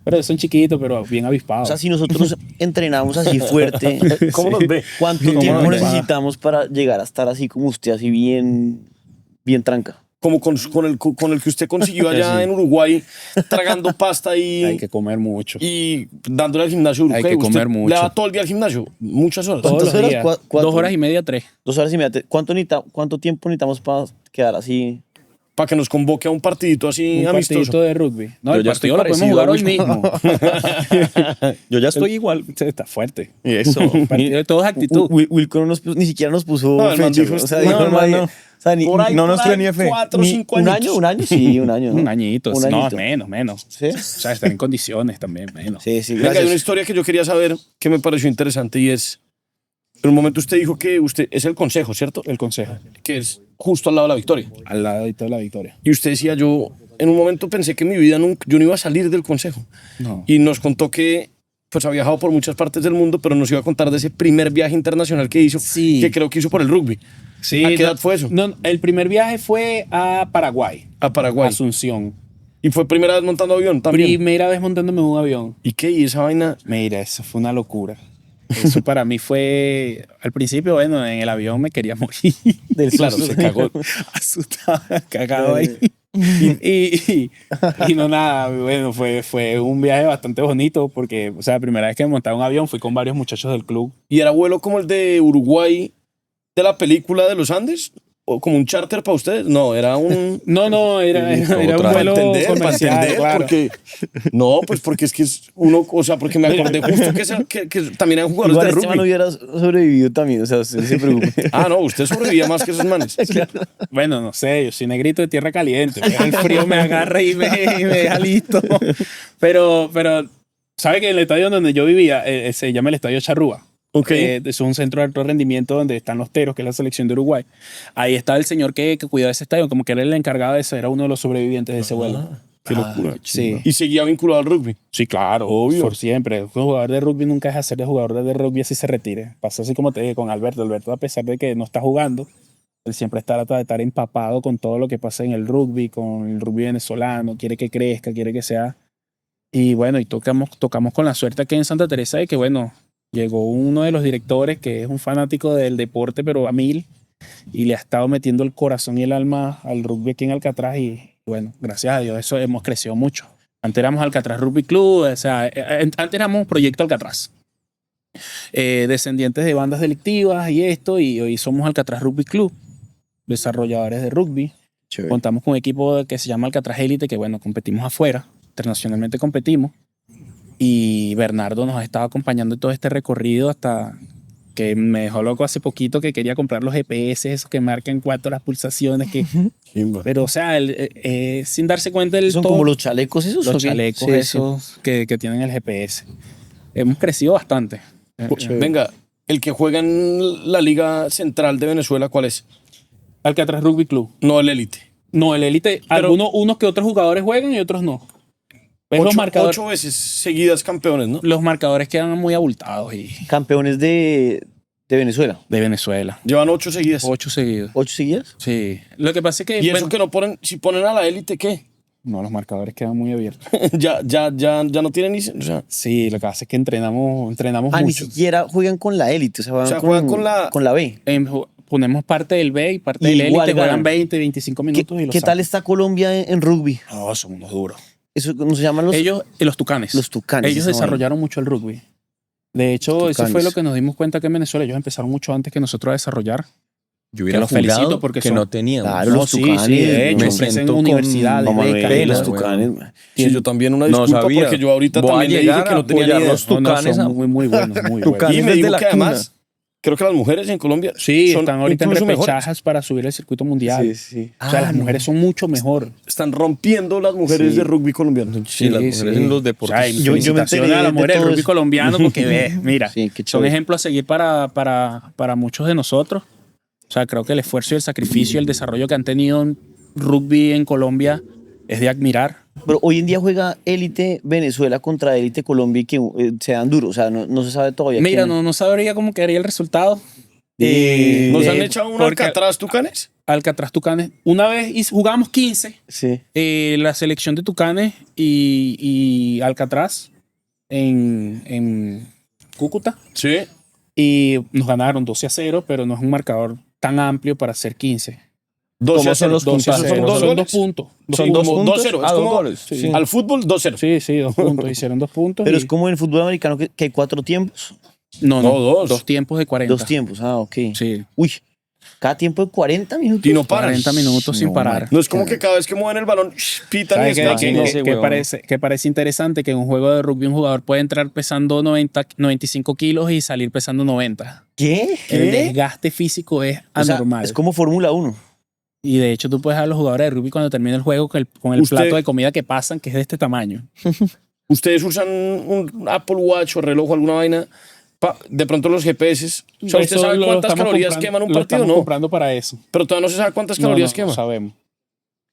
Pero son chiquitos, pero bien O avispados. sea, si nosotros entrenamos así fuerte, ¿Cómo nos ve? ¿cuánto ¿Cómo tiempo nos ve? necesitamos para llegar a estar así como usted, así bien tranca? Como con el que usted consiguió allá en Uruguay, tragando pasta Hay que comer mucho. y dándole al gimnasio. Hay ¿Qué? que ¿Usted comer mucho. le da todo el día al gimnasio? Muchas horas. Todos ¿Cuántas los horas? días. ¿Cuánto? 2 horas y media, 3. 2 horas y media. ¿Cuánto tiempo necesitamos para quedar así? Para que nos convoque a un partidito así Un amistoso. partidito de rugby. No, Yo el ya partido estoy lo podemos jugar hoy parecido a mismo. Yo ya estoy igual. Está fuerte. Eso. El partido de todo es actitud. Wilco no ni siquiera nos puso No, el man fecha. dijo, O sea, no, dijo, el man no. o sea, Por ahí, no nos por ahí, tiene fe. 4 o 5 ¿Un añitos. año? ¿Un año? Sí, un año. Un añito. Un No, añito. menos. ¿Sí? O sea, estar en condiciones también, menos. Sí, sí, Venga, hay una gracias. historia que yo quería saber que me pareció interesante y es, en un momento usted dijo que usted es el consejo, ¿cierto? El consejo. Que es justo al lado de la Victoria. Al lado de toda la victoria. Y usted decía, yo en un momento pensé que en mi vida nunca, yo no iba a salir del consejo. No. Y nos contó que pues ha viajado por muchas partes del mundo, pero nos iba a contar de ese primer viaje internacional que hizo, Sí. que creo que hizo por el rugby. Sí, ¿A qué no- edad fue eso? No, el primer viaje fue a Paraguay, A Paraguay. Asunción. Y fue primera vez montando avión también. Primera vez montándome en un avión. ¿Y qué? ¿Y esa vaina? Mira, eso fue una locura. Eso para mí fue, al principio, bueno, en el avión me quería morir. Claro, se cagó. Asustado, cagado ahí. Y no nada, bueno, fue un viaje bastante bonito porque, o sea, la primera vez que me montaba en un avión fui con varios muchachos del club. ¿Y era vuelo como el de Uruguay de la película de los Andes? ¿O como un charter para ustedes? No, era un... No, era un Para vuelo entender, comercial, claro. porque... No, pues porque es que es uno... O sea, porque me acordé justo que también eran jugadores Igual de este man rugby. hubiera sobrevivido también, o sea, usted no se preocupe. Ah, no, usted sobrevivía más que esos manes. Bueno, no sé, yo soy negrito de tierra caliente. El frío me agarra y me deja listo. Pero, ¿sabe que el estadio donde yo vivía se llama el Estadio Charrúa? Ok. Es un centro de alto rendimiento donde están los Teros, que es la selección de Uruguay. Ahí estaba el señor que cuidaba ese estadio, como que era el encargado de eso, era uno de los sobrevivientes de ese vuelo. Qué locura. Sí. Y seguía vinculado al rugby. Sí, claro, Obvio. por siempre. Un jugador de rugby nunca deja de ser de jugador de rugby así se retire. Pasó así como te dije con Alberto. Alberto, a pesar de que no está jugando, él siempre trata de estar empapado con todo lo que pasa en el rugby, con el rugby venezolano, quiere que crezca, quiere que sea. Y bueno, y tocamos con la suerte aquí en Santa Teresa de que, bueno, llegó uno de los directores que es un fanático del deporte, pero a 1000, y le ha estado metiendo el corazón y el alma al rugby aquí en Alcatraz. Y bueno, gracias a Dios, eso hemos crecido mucho. Antes éramos Alcatraz Rugby Club, o sea, antes éramos Proyecto Alcatraz. Descendientes de bandas delictivas y esto, y hoy somos Alcatraz Rugby Club, desarrolladores de rugby. Contamos con un equipo que se llama Alcatraz Elite, que bueno, competimos afuera, internacionalmente competimos. Y Bernardo nos ha estado acompañando en todo este recorrido hasta que me dejó loco hace poquito, que quería comprar los GPS, esos que marcan 4 las pulsaciones, pero o sea, sin darse cuenta del ¿Son todo, como los chalecos esos? los o qué? chalecos Sí, sí. esos que tienen el GPS. Hemos crecido bastante. Venga, el que juega en la Liga Central de Venezuela, ¿cuál es? Alcatraz Rugby Club. No el Elite. No, el Elite, unos que otros jugadores juegan y otros no. ¿Ves los marcadores? 8 veces seguidas campeones, ¿no? Los marcadores quedan muy abultados y Campeones de Venezuela. de Venezuela. Llevan 8 seguidas. 8 seguidos. ¿8 seguidas? Sí. Lo que pasa es que Y eso bueno, que no ponen, si ponen a la Élite, ¿qué? no, los marcadores quedan muy abiertos. ya no tienen ni... O sea, Sí, lo que pasa es que entrenamos Ni mucho. siquiera juegan con la élite, o sea, juegan con la- B. Ponemos parte del B y parte Y del igual élite, juegan ganan. 20, 25 minutos y los ¿Qué tal sacan. está Colombia en rugby? No, son unos duros. Eso no se llaman los Ellos, los tucanes. Los tucanes, Ellos esa desarrollaron mucho el rugby. De hecho, eso Tucanes. fue lo que nos dimos cuenta que en Venezuela ellos empezaron mucho antes que nosotros a desarrollar. Yo Que los felicito porque que son- no teníamos. Claro, No, los sí, tucanes. sí, de hecho, me ofrecen siento con universidades, mamá becas, Bebé, los todo. tucanes. sí, yo también una No disculpa sabía. porque yo ahorita Voy a también le dije llegar que a no tenía ni apoyar idea. los No, no, tucanes. son muy buenos, muy buenos. Tucanes. Y me desde dijo la que cuna. además, creo que las mujeres en Colombia Sí, son están ahorita en incluso mejores. repechajes para subir al circuito mundial. Sí, sí. O sea, las mujeres son mucho mejor. Están rompiendo las mujeres Sí. de rugby colombiano. Sí, las mujeres en los deportes. O sea, y Yo me felicitaciones enteré a las de mujeres del todo rugby eso. colombiano porque ve, mira, Sí, qué son chévere. ejemplos a seguir para muchos de nosotros. O sea, creo que el esfuerzo y el sacrificio y el desarrollo que han tenido en rugby en Colombia es de admirar. Pero hoy en día juega élite Venezuela contra élite Colombia y que se dan duro. O sea, no se sabe todavía. Mira, quién- no sabría cómo quedaría el resultado. ¿Nos han Eh, echado un porque Alcatraz Tucanes? Alcatraz Tucanes. Una vez jugamos 15, Sí. la selección de Tucanes y Alcatraz en Cúcuta. Sí. Y nos ganaron 12-0, pero no es un marcador tan amplio para ser 15. 12 a son 0. los 12 a puntajes? 0. ¿Son dos Son goles? 2 puntos. Son Sí, dos como- puntos. 2-0. Es dos como goles. Sí. al fútbol 2-0. Sí, 2 puntos. Hicieron 2 puntos. Pero y- es como en el fútbol americano que hay 4 tiempos. No, No, dos. 2 tiempos de 40. 2 tiempos. Ah, ok. Sí, Uy, cada tiempo de 40 minutos. Y no paran. 40 minutos sin No, parar. No es como que cada vez que mueven el balón, pitan y ¿Sabes qué, descansan. ese huevón. que parece interesante que en un juego de rugby un jugador puede entrar pesando 95 kilos y salir pesando 90? ¿Qué? El desgaste físico es O sea, anormal. es como Fórmula 1. Y de hecho tú puedes ver a los jugadores de rugby cuando termina el juego con el Usted- plato de comida que pasan, que es de este tamaño. Ustedes usan un Apple Watch o reloj o alguna vaina. De pronto los GPS. O sea, ¿usted Eso sabe lo cuántas estamos calorías comprando- queman un lo partido? estamos No. comprando para eso. Pero todavía no se sabe cuántas No, calorías no quema. sabemos.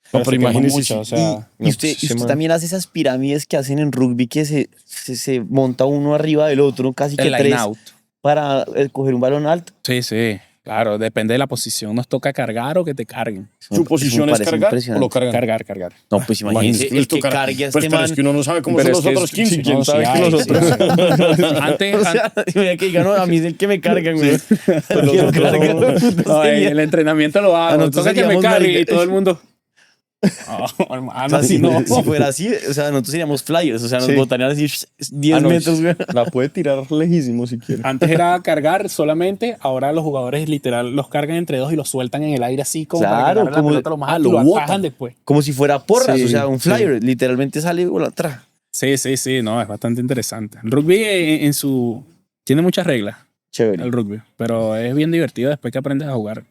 pero se quema imagínese mucho, si- o sea, Y usted también hace esas pirámides que hacen en rugby que se monta uno arriba del otro, casi que el line 3, out. para coger un balón alto. Sí, sí. Claro, depende de la posición. Nos toca cargar o que te carguen. ¿Su posición me es parece cargar o impresionante. lo cargan? Cargar. No, pues imagínese, el que cargue a Pues, este pero man. es que uno no sabe cómo Pero son es los que otros es- 15. sí, quién No, sabe sí que hay, nosotros. Antes, O sea, mira que diga, no, a mí es el que me cargan, güey. El que lo carga. ay, el entrenamiento lo hago. nosotros Toca que me seríamos cargue y marica. todo el mundo. Oh, hermano, O sea, así si, no. si fuera así, o sea, nosotros seríamos flyers, o sea, nos Sí. botarían así 10 no, metros, güey. La puede tirar lejísimo si quiere. Antes era cargar solamente, ahora los jugadores literal los cargan entre dos y los sueltan en el aire así como para que Claro, agarre la como- pelota lo más ah, alto y lo lo botan. atajan después. Como si fuera porras, Sí, o sea, un flyer, literalmente sale por atrás. Sí, no, es bastante interesante. El rugby en su... Tiene muchas reglas, Chévere. el rugby, pero es bien divertido después que aprendes a jugar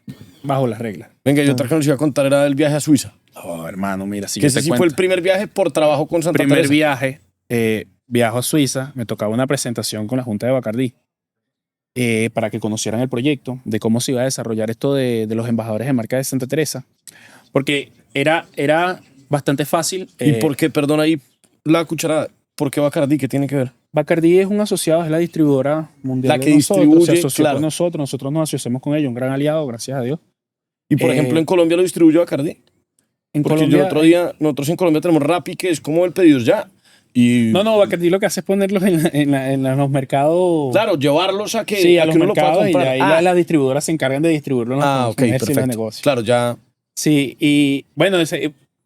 bajo las reglas. Venga, y otra que nos iba a contar era el viaje a Suiza. Oh, hermano, mira, si que yo ese te sí fue el cuento. primer viaje por trabajo con Santa Primer Teresa. viaje, viajo a Suiza, me tocaba una presentación con la Junta de Bacardí para que conocieran el proyecto, de cómo se iba a desarrollar esto de los embajadores de marca de Santa Teresa, porque era bastante fácil. ¿Y por qué, perdón, ahí la cucharada? ¿Por qué Bacardí? ¿Qué tiene que ver? Bacardí es un asociado, es la distribuidora mundial. La que de nosotros, distribuye, se asoció claro. con nosotros nos asociamos con ellos, un gran aliado, gracias a Dios. Y por Eh, ejemplo, en Colombia lo distribuye Bacardí. En Porque Colombia, yo otro día, nosotros en Colombia tenemos Rappi, que es como el pedidos ya. Y No, Bacardí lo que hace es ponerlos en los mercados. claro, llevarlos a que, Sí, a los que uno lo pueda mercados y de comprar. ahí las distribuidoras se encargan de distribuirlo en los ok, comercios y los perfecto. negocios. Claro, ya. Sí, y bueno,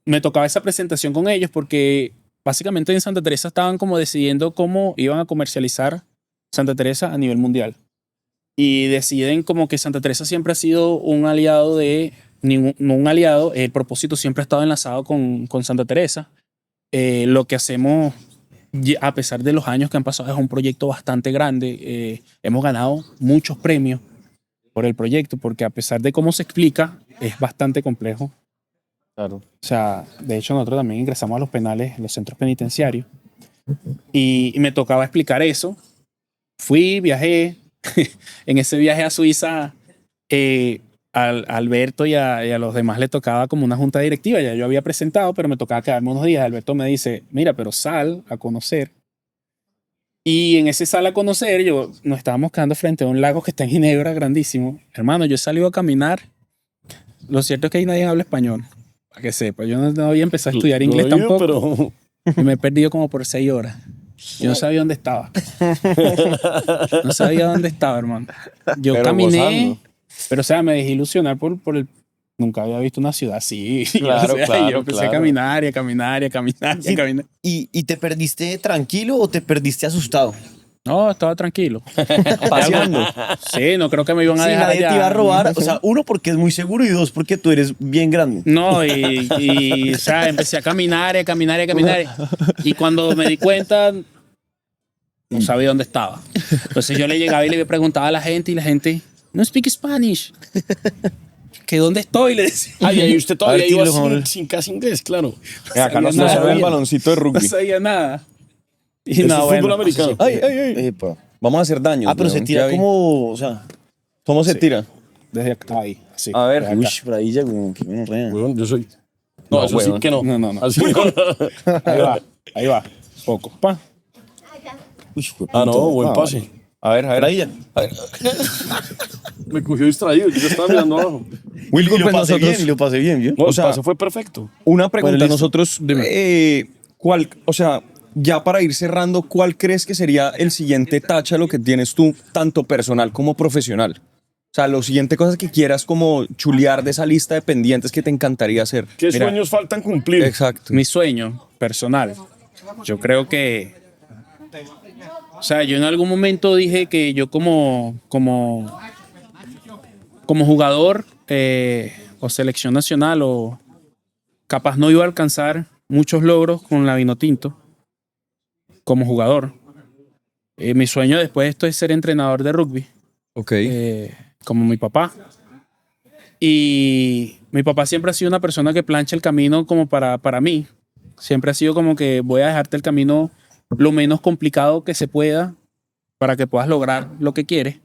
me tocaba esa presentación con ellos porque básicamente en Santa Teresa estaban como decidiendo cómo iban a comercializar Santa Teresa a nivel mundial. Y deciden como que Santa Teresa siempre ha sido un aliado no un aliado, el propósito siempre ha estado enlazado con Santa Teresa. Lo que hacemos a pesar de los años que han pasado, es un proyecto bastante grande. Hemos ganado muchos premios por el proyecto, porque a pesar de cómo se explica, es bastante complejo. Claro. O sea, de hecho nosotros también ingresamos a los penales, los centros penitenciarios, y me tocaba explicar eso. Fui, viajé. En ese viaje a Suiza, a Alberto y a los demás le tocaba como una junta directiva. Ya yo había presentado, pero me tocaba quedarme unos días. Alberto me dice, mira, pero sal a conocer. Y en ese sal a conocer, nos estábamos quedando frente a un lago que está en Ginebra, grandísimo. Hermano, yo he salido a caminar. Lo cierto es que ahí nadie habla español, para que sepa. Yo no había empezado a estudiar inglés Lo he oído, tampoco. pero Y me he perdido como por 6 horas. Yo no sabía dónde estaba. No sabía dónde estaba, hermano. Yo Pero caminé, gozando. pero o sea, me dejé ilusionar por el... Nunca había visto una ciudad así. Claro, O sea, claro, yo empecé claro. a caminar y a caminar y a caminar y a Sí. caminar. ¿Y te perdiste tranquilo o te perdiste asustado? No, estaba tranquilo. Paseando. Sí, no creo que me iban a Sí, dejar nadie allá. te iba a robar. O sea, uno, porque es muy seguro, y dos, porque tú eres bien grande. No, o sea, empecé a caminar y a caminar y a caminar. Y cuando me di cuenta, no sabía dónde estaba. Entonces yo le llegaba y le preguntaba a la gente, y la gente, no speak Spanish. ¿Que dónde estoy? Le decía. ay, ahí usted A todavía ver, iba Tilo, sin, hombre. sin casi inglés, claro. Acá no sabía se nada. ve el baloncito de No rugby. sabía nada. Y Esto no, es fútbol bueno, americano. Ay, ay, ay. Epa. Vamos a hacer daño. Ah, pero se weón, tira ya vi. como, o sea, ¿Cómo se Sí. tira? desde acá, ahí, así. A ver. desde acá. uy, por ahí ya, como que me rea. Weón, yo soy. No, No, eso sí weón. que no. No. Así no. Ahí va, poco. Pa. Uy, Ah, no, buen Ah, pase. A ver, a ver. Por ahí ya. Me cogió distraído, yo ya estaba mirando abajo. Will, Y lo pues pasé nosotros, bien, y lo pasé bien, ¿vio? No, O el sea, pase fue perfecto. una pregunta. listo. Nosotros, ¿cuál, o sea, ya para ir cerrando, cuál crees que sería el siguiente tacha lo que tienes tú, tanto personal como profesional? O sea, lo siguiente cosas que quieras como chulear de esa lista de pendientes que te encantaría hacer. ¿Qué Mira. sueños faltan cumplir? Exacto. Mi sueño personal, yo creo que, o sea, yo en algún momento dije que yo como jugador o selección nacional o capaz no iba a alcanzar muchos logros con la Vinotinto como jugador. Mi sueño después de esto es ser entrenador de rugby, Ok. como mi papá. Y mi papá siempre ha sido una persona que plancha el camino como para mí. Siempre ha sido como que voy a dejarte el camino lo menos complicado que se pueda para que puedas lograr lo que quieres.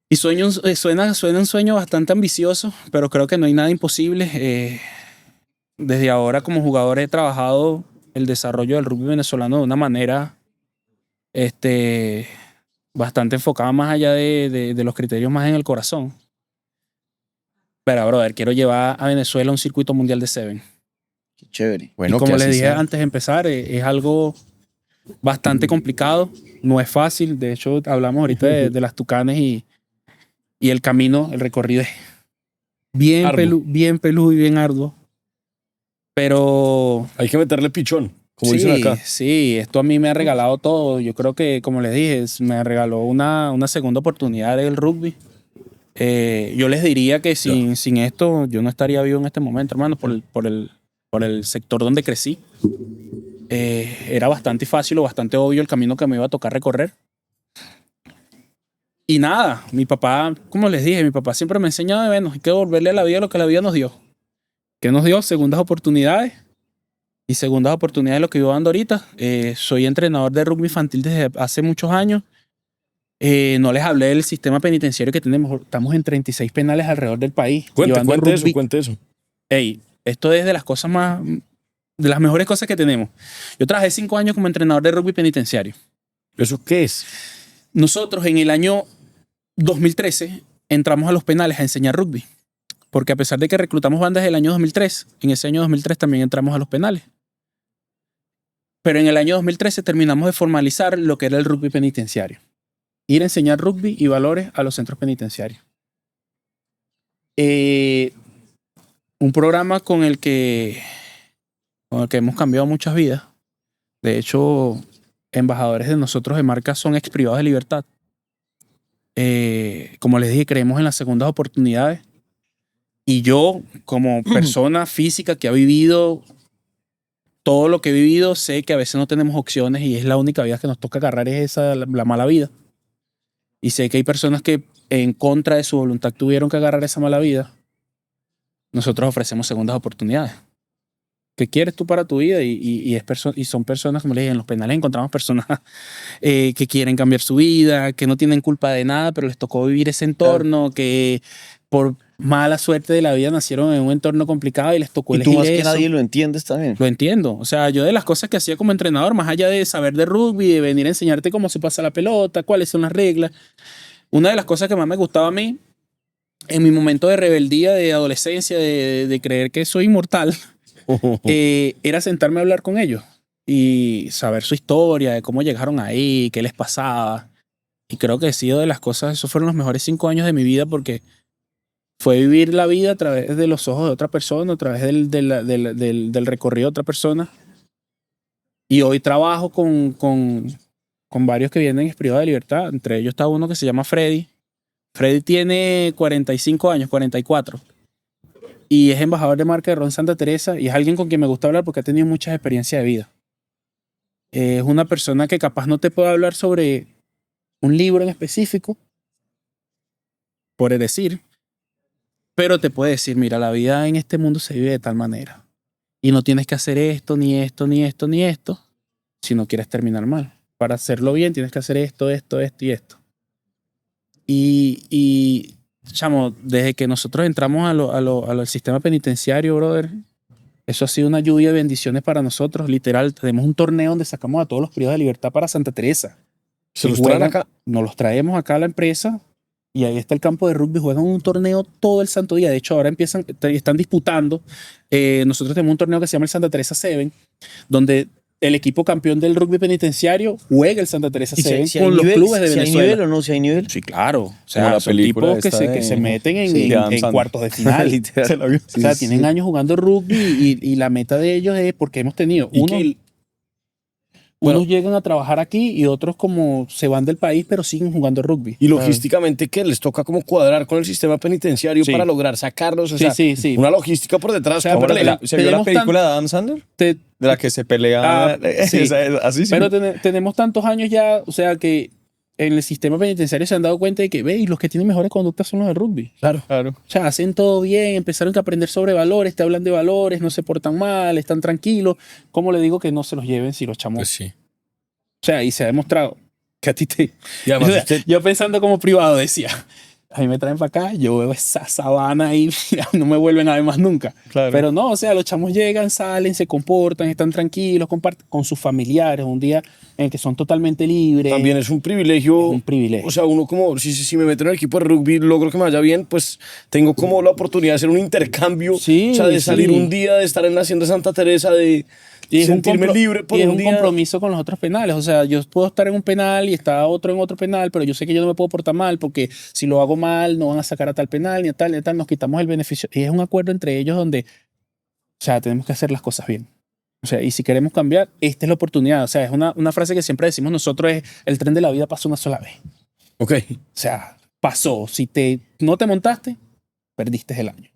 Y suena un sueño bastante ambicioso, pero creo que no hay nada imposible. Desde ahora como jugador he trabajado el desarrollo del rugby venezolano de una manera bastante enfocada más allá de los criterios más en el corazón. Pero, brother, quiero llevar a Venezuela a un circuito mundial de Seven. Qué chévere. Y como les dije antes de empezar, es algo bastante complicado. No es fácil. De hecho, hablamos ahorita de las Tucanes y el camino, el recorrido es bien peludo y bien arduo. Pero Hay que meterle pichón, como sí, dicen acá. sí, esto a mí me ha regalado todo. Yo creo que, como les dije, me regaló una segunda oportunidad del rugby. Yo les diría que sin esto yo no estaría vivo en este momento, hermano, por el sector donde crecí. Era bastante fácil o bastante obvio el camino que me iba a tocar recorrer. Y nada, mi papá, como les dije, mi papá siempre me enseñaba, bueno, hay que devolverle a la vida lo que la vida nos dio. ¿Qué nos dio? Segundas oportunidades. Y segundas oportunidades lo que vivo dando ahorita. Soy entrenador de rugby infantil desde hace muchos años. No les hablé del sistema penitenciario que tenemos. Estamos en 36 penales alrededor del país. llevando rugby. Cuente eso. Ey, esto es de las cosas más, de las mejores cosas que tenemos. Yo trabajé 5 años como entrenador de rugby penitenciario. ¿Eso qué es? Nosotros en el año 2013 entramos a los penales a enseñar rugby. Porque a pesar de que reclutamos bandas del año 2003, en ese año 2003 también entramos a los penales. Pero en el año 2013 terminamos de formalizar lo que era el rugby penitenciario. Ir a enseñar rugby y valores a los centros penitenciarios. Un programa con el que hemos cambiado muchas vidas. De hecho, embajadores de nosotros de marca son exprivados de libertad. Como les dije, creemos en las segundas oportunidades. Y yo, como persona física que ha vivido todo lo que he vivido, sé que a veces no tenemos opciones y es la única vida que nos toca agarrar, es esa, la mala vida. Y sé que hay personas que en contra de su voluntad tuvieron que agarrar esa mala vida. Nosotros ofrecemos segundas oportunidades. ¿Qué quieres tú para tu vida? Y son personas, como les dije, en los penales encontramos personas que quieren cambiar su vida, que no tienen culpa de nada, pero les tocó vivir ese entorno, que por mala suerte de la vida nacieron en un entorno complicado y les tocó Y tú elegir más que eso. nadie lo entiendes también. Lo entiendo. O sea, yo de las cosas que hacía como entrenador, más allá de saber de rugby, de venir a enseñarte cómo se pasa la pelota, cuáles son las reglas, una de las cosas que más me gustaba a mí, en mi momento de rebeldía, de adolescencia, de creer que soy inmortal, era sentarme a hablar con ellos y saber su historia, de cómo llegaron ahí, qué les pasaba. Y creo que he sido de las cosas, esos fueron los mejores 5 años de mi vida porque fue vivir la vida a través de los ojos de otra persona, a través del recorrido de otra persona. Y hoy trabajo con varios que vienen privados de libertad. Entre ellos está uno que se llama Freddy. Freddy tiene 45 años, 44. Y es embajador de marca de Ron Santa Teresa y es alguien con quien me gusta hablar porque ha tenido muchas experiencias de vida. Es una persona que capaz no te puede hablar sobre un libro en específico, por decir, pero te puede decir, mira, la vida en este mundo se vive de tal manera. Y no tienes que hacer esto, ni esto, ni esto, ni esto, si no quieres terminar mal. Para hacerlo bien tienes que hacer esto, esto, esto y esto. Y chamo, desde que nosotros entramos al sistema penitenciario, brother, eso ha sido una lluvia de bendiciones para nosotros. Literal, tenemos un torneo donde sacamos a todos los privados de libertad para Santa Teresa. ¿Se los Juegan traen acá? Nos los traemos acá a la empresa y ahí está el campo de rugby. Juegan un torneo todo el santo día. De hecho, ahora están disputando. Nosotros tenemos un torneo que se llama el Santa Teresa 7, donde el equipo campeón del rugby penitenciario juega el Santa Teresa ¿Y 7 si hay con los nivel, clubes de si hay Venezuela. nivel o no, si hay nivel? Sí, claro. O Como sea, la son película tipos esta que se meten en, Sí, de Adam en Sandler. cuartos de final. Literal. ¿Se la vio? O sea, tienen años jugando rugby y la meta de ellos es porque hemos tenido ¿Y unos qué? Bueno. llegan a trabajar aquí y otros como se van del país pero siguen jugando rugby. Y logísticamente, ¿qué? Les toca como cuadrar con el sistema penitenciario Sí. para lograr sacarlos. O Sí, sea, sí. una logística por detrás. O sea, compleja. ¿Se vio la tenemos película de Adam Sandler? Te- De la que se pelea. sí. Así sí. Pero tenemos tantos años ya, o sea que en el sistema penitenciario se han dado cuenta de que, ve, y los que tienen mejores conductas son los de rugby. Claro. O sea, hacen todo bien, empezaron a aprender sobre valores, te hablan de valores, no se portan mal, están tranquilos. ¿Cómo le digo que no se los lleven si los chamos? Pues sí. O sea, y se ha demostrado que a ti te... Y además O sea, usted- yo pensando como privado decía, a mí me traen para acá, yo veo esa sabana y mira, no me vuelven a ver más nunca. Claro. Pero no, o sea, los chamos llegan, salen, se comportan, están tranquilos, comparten con sus familiares, un día en el que son totalmente libres. También es un privilegio. Es un privilegio. O sea, uno como, si me meto en el equipo de rugby, logro que me vaya bien, pues tengo como la oportunidad de hacer un intercambio. Sí, o sea, de salir sí. un día, de estar en la Hacienda Santa Teresa, de Y es sentirme libre por y es un un día. compromiso con los otros penales. O sea, yo puedo estar en un penal y está otro en otro penal, pero yo sé que yo no me puedo portar mal porque si lo hago mal no van a sacar a tal penal ni a tal, ni a tal. Nos quitamos el beneficio. Y es un acuerdo entre ellos donde, o sea, tenemos que hacer las cosas bien. O sea, y si queremos cambiar, esta es la oportunidad. O sea, es una frase que siempre decimos nosotros es, el tren de la vida pasa una sola vez. Ok. O sea, pasó. Si no te montaste, perdiste el año.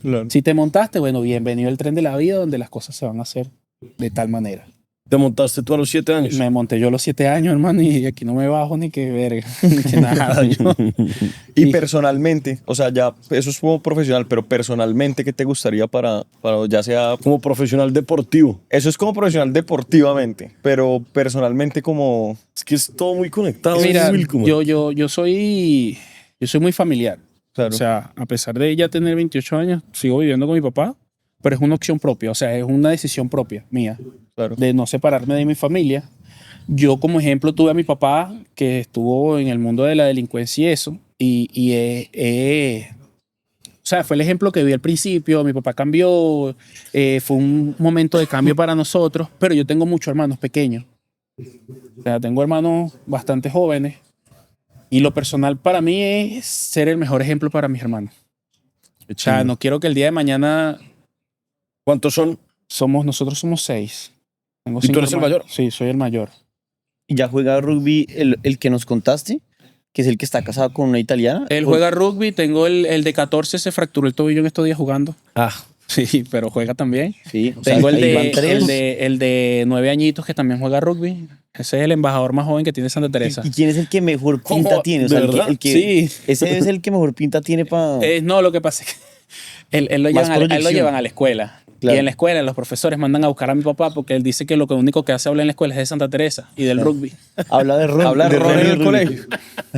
Claro. Si te montaste, bueno, bienvenido al tren de la vida donde las cosas se van a hacer de tal manera. Te montaste tú a los 7 años. Me monté yo a los 7 años, hermano, y aquí no me bajo ni que verga, ni que nada. Yo. Y personalmente, o sea, ya eso es como profesional, pero personalmente, ¿qué te gustaría para ya sea... Como profesional deportivo. Eso es como profesional deportivamente, pero personalmente como... Es que es todo muy conectado. Mira, Wilco, man. yo soy muy familiar. Claro. O sea, a pesar de ya tener 28 años, sigo viviendo con mi papá, pero es una opción propia, o sea, es una decisión propia mía Claro. de no separarme de mi familia. Yo como ejemplo tuve a mi papá que estuvo en el mundo de la delincuencia y eso, o sea, fue el ejemplo que vi al principio. Mi papá cambió, fue un momento de cambio para nosotros, pero yo tengo muchos hermanos pequeños. O sea, tengo hermanos bastante jóvenes y lo personal para mí es ser el mejor ejemplo para mis hermanos. O sea, no quiero que el día de mañana ¿Cuántos son? nosotros somos 6. Tengo ¿Y tú 5 eres el hermanos. mayor? Sí, soy el mayor. ¿Y ya juega rugby el que nos contaste? Que es el que está casado con una italiana. Él juega rugby, tengo el de 14, se fracturó el tobillo en estos días jugando. Ah, Sí, pero juega también. Sí, o sea, Tengo el ahí van tres. de 9 añitos que también juega rugby. Ese es el embajador más joven que tiene Santa Teresa. ¿Y quién es el que mejor pinta ¿Cómo? tiene? O sea, ¿De el que, verdad? Sí. Ese es el que mejor pinta tiene para... No, lo que pasa es que él lo Más llevan a él lo proyección. llevan a la escuela. Claro. Y en la escuela los profesores mandan a buscar a mi papá porque él dice que lo único que hace hablar en la escuela es de Santa Teresa y del rugby. Habla de rugby. Habla de rugby en el rugby. colegio.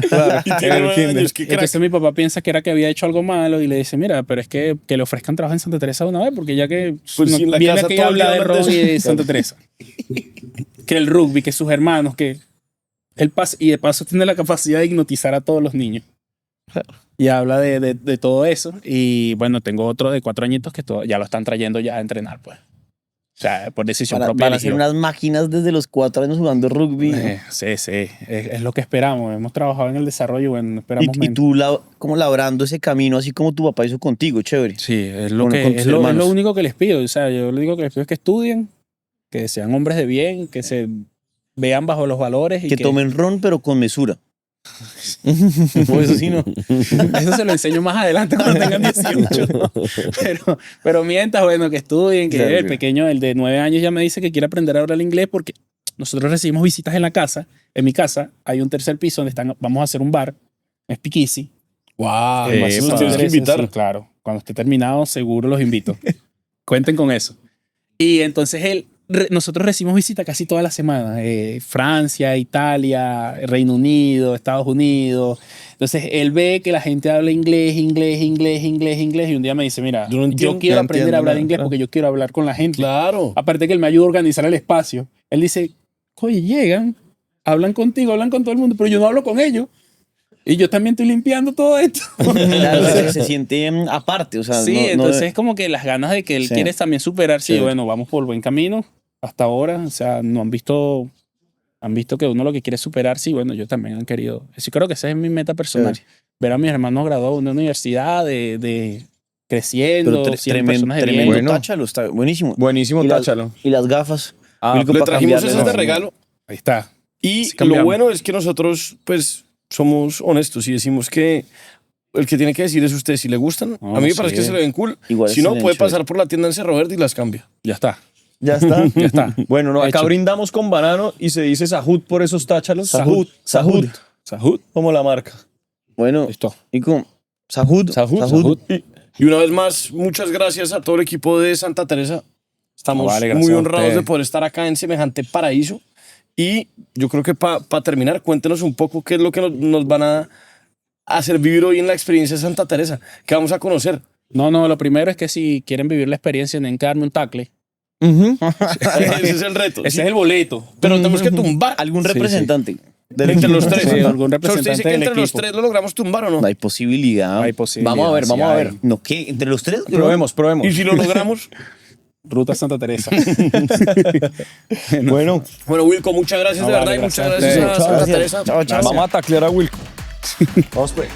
Claro. Y tiene 9 años, qué crack. Entonces mi papá piensa que era que había hecho algo malo y le dice, mira, pero es que le ofrezcan trabajo en Santa Teresa de una vez porque ya que Pues no- sí, en la viene casa aquí todo a el día hablar de hablan de rugby eso. de Santa Teresa. Que el rugby, que sus hermanos, que y de paso tiene la capacidad de hipnotizar a todos los niños. Y habla de todo eso. Y bueno, tengo otro de 4 añitos que ya lo están trayendo ya a entrenar, pues. O sea, por decisión propia. Van a ser eligió. unas máquinas desde los 4 años jugando rugby. Sí, sí. Es lo que esperamos. Hemos trabajado en el desarrollo y bueno, esperamos Y menos. tú como labrando ese camino así como tu papá hizo contigo, chévere. Sí, es lo, Con que, tus es lo hermanos. único que les pido. O sea, yo lo único que les pido es que estudien, que sean hombres de bien, que se vean bajo los valores y Que tomen ron pero con mesura. Pues eso sí no. Eso se lo enseño más adelante cuando tengan 18. Pero mientras, bueno, que estudien, que Claro, el claro. pequeño, el de 9 años, ya me dice que quiere aprender a hablar inglés porque nosotros recibimos visitas en la casa. En mi casa hay un tercer piso donde vamos a hacer un bar. Es Speakeasy. Wow, Eh, nos para- tienes que invitar. Sí, claro. Cuando esté terminado, seguro los invito. Cuenten con eso. Y entonces nosotros recibimos visita casi toda la semana. Francia, Italia, Reino Unido, Estados Unidos. Entonces él ve que la gente habla inglés. Y un día me dice, mira, Yo no entiendo, quiero no aprender entiendo a hablar nada, inglés claro. porque yo quiero hablar con la gente. Claro. Aparte que él me ayuda a organizar el espacio. Él dice, oye, llegan, hablan contigo, hablan con todo el mundo, pero yo no hablo con ellos. Y yo también estoy limpiando todo esto. Claro, se siente aparte, o sea, Sí, no- no- entonces es como que las ganas de que él Sí. quiere también superarse y Sí. bueno, vamos por buen camino hasta ahora. O sea, no han visto que uno lo que quiere es superarse y bueno, yo también han querido. Sí, creo que esa es mi meta personal. Sí. Ver a mis hermanos graduados de una universidad, de creciendo, pero siendo personas de bien. tremendo Bueno. táchalo, está buenísimo. Buenísimo, Y las- táchalo. Y las gafas. Wilco, Le para trajimos cambiarle, esas de ¿no? regalo. Ahí está. Y Sí, cambiamos. lo bueno es que nosotros, pues, somos honestos y decimos que el que tiene que decir es usted si le gustan. No, a mí me sí. parece que se le ven cool. Igual Si no, se le puede ven pasar por la tienda en Cerro Verde y las cambia. Ya está. Ya está. Ya está. Bueno, no, acá Hecho. brindamos con banano y se dice Sahut por esos táchalos. Sahut. Sahut. Sahut. Como la marca. Bueno, Listo. y con Sahut. Sahut. Y una vez más, muchas gracias a todo el equipo de Santa Teresa. Estamos No, vale, gracias muy a honrados ustedes. de poder estar acá en semejante paraíso. Y yo creo que para terminar, cuéntenos un poco qué es lo que nos van a hacer vivir hoy en la experiencia de Santa Teresa. ¿Qué vamos a conocer? No, lo primero es que si quieren vivir la experiencia, tienen que darme un tackle. Ese es el reto. Ese es el boleto. Pero tenemos que tumbar. Algún Sí, sí. representante. Entre los tres. Sí, algún O sea, usted dice representante que del entre los equipo. tres lo logramos tumbar o no. No hay posibilidad. No hay posibilidad. Vamos a ver, sí vamos a hay. ver. No, ¿qué? ¿Entre los tres? Probemos, probemos. Y si lo logramos. Ruta Santa Teresa. Bueno, Bueno, Wilco, muchas gracias No, de verdad vale, y muchas gracias a gracias a ustedes. Santa Gracias. Teresa. Chao, chao. vamos a taclear a Wilco. Vamos pues.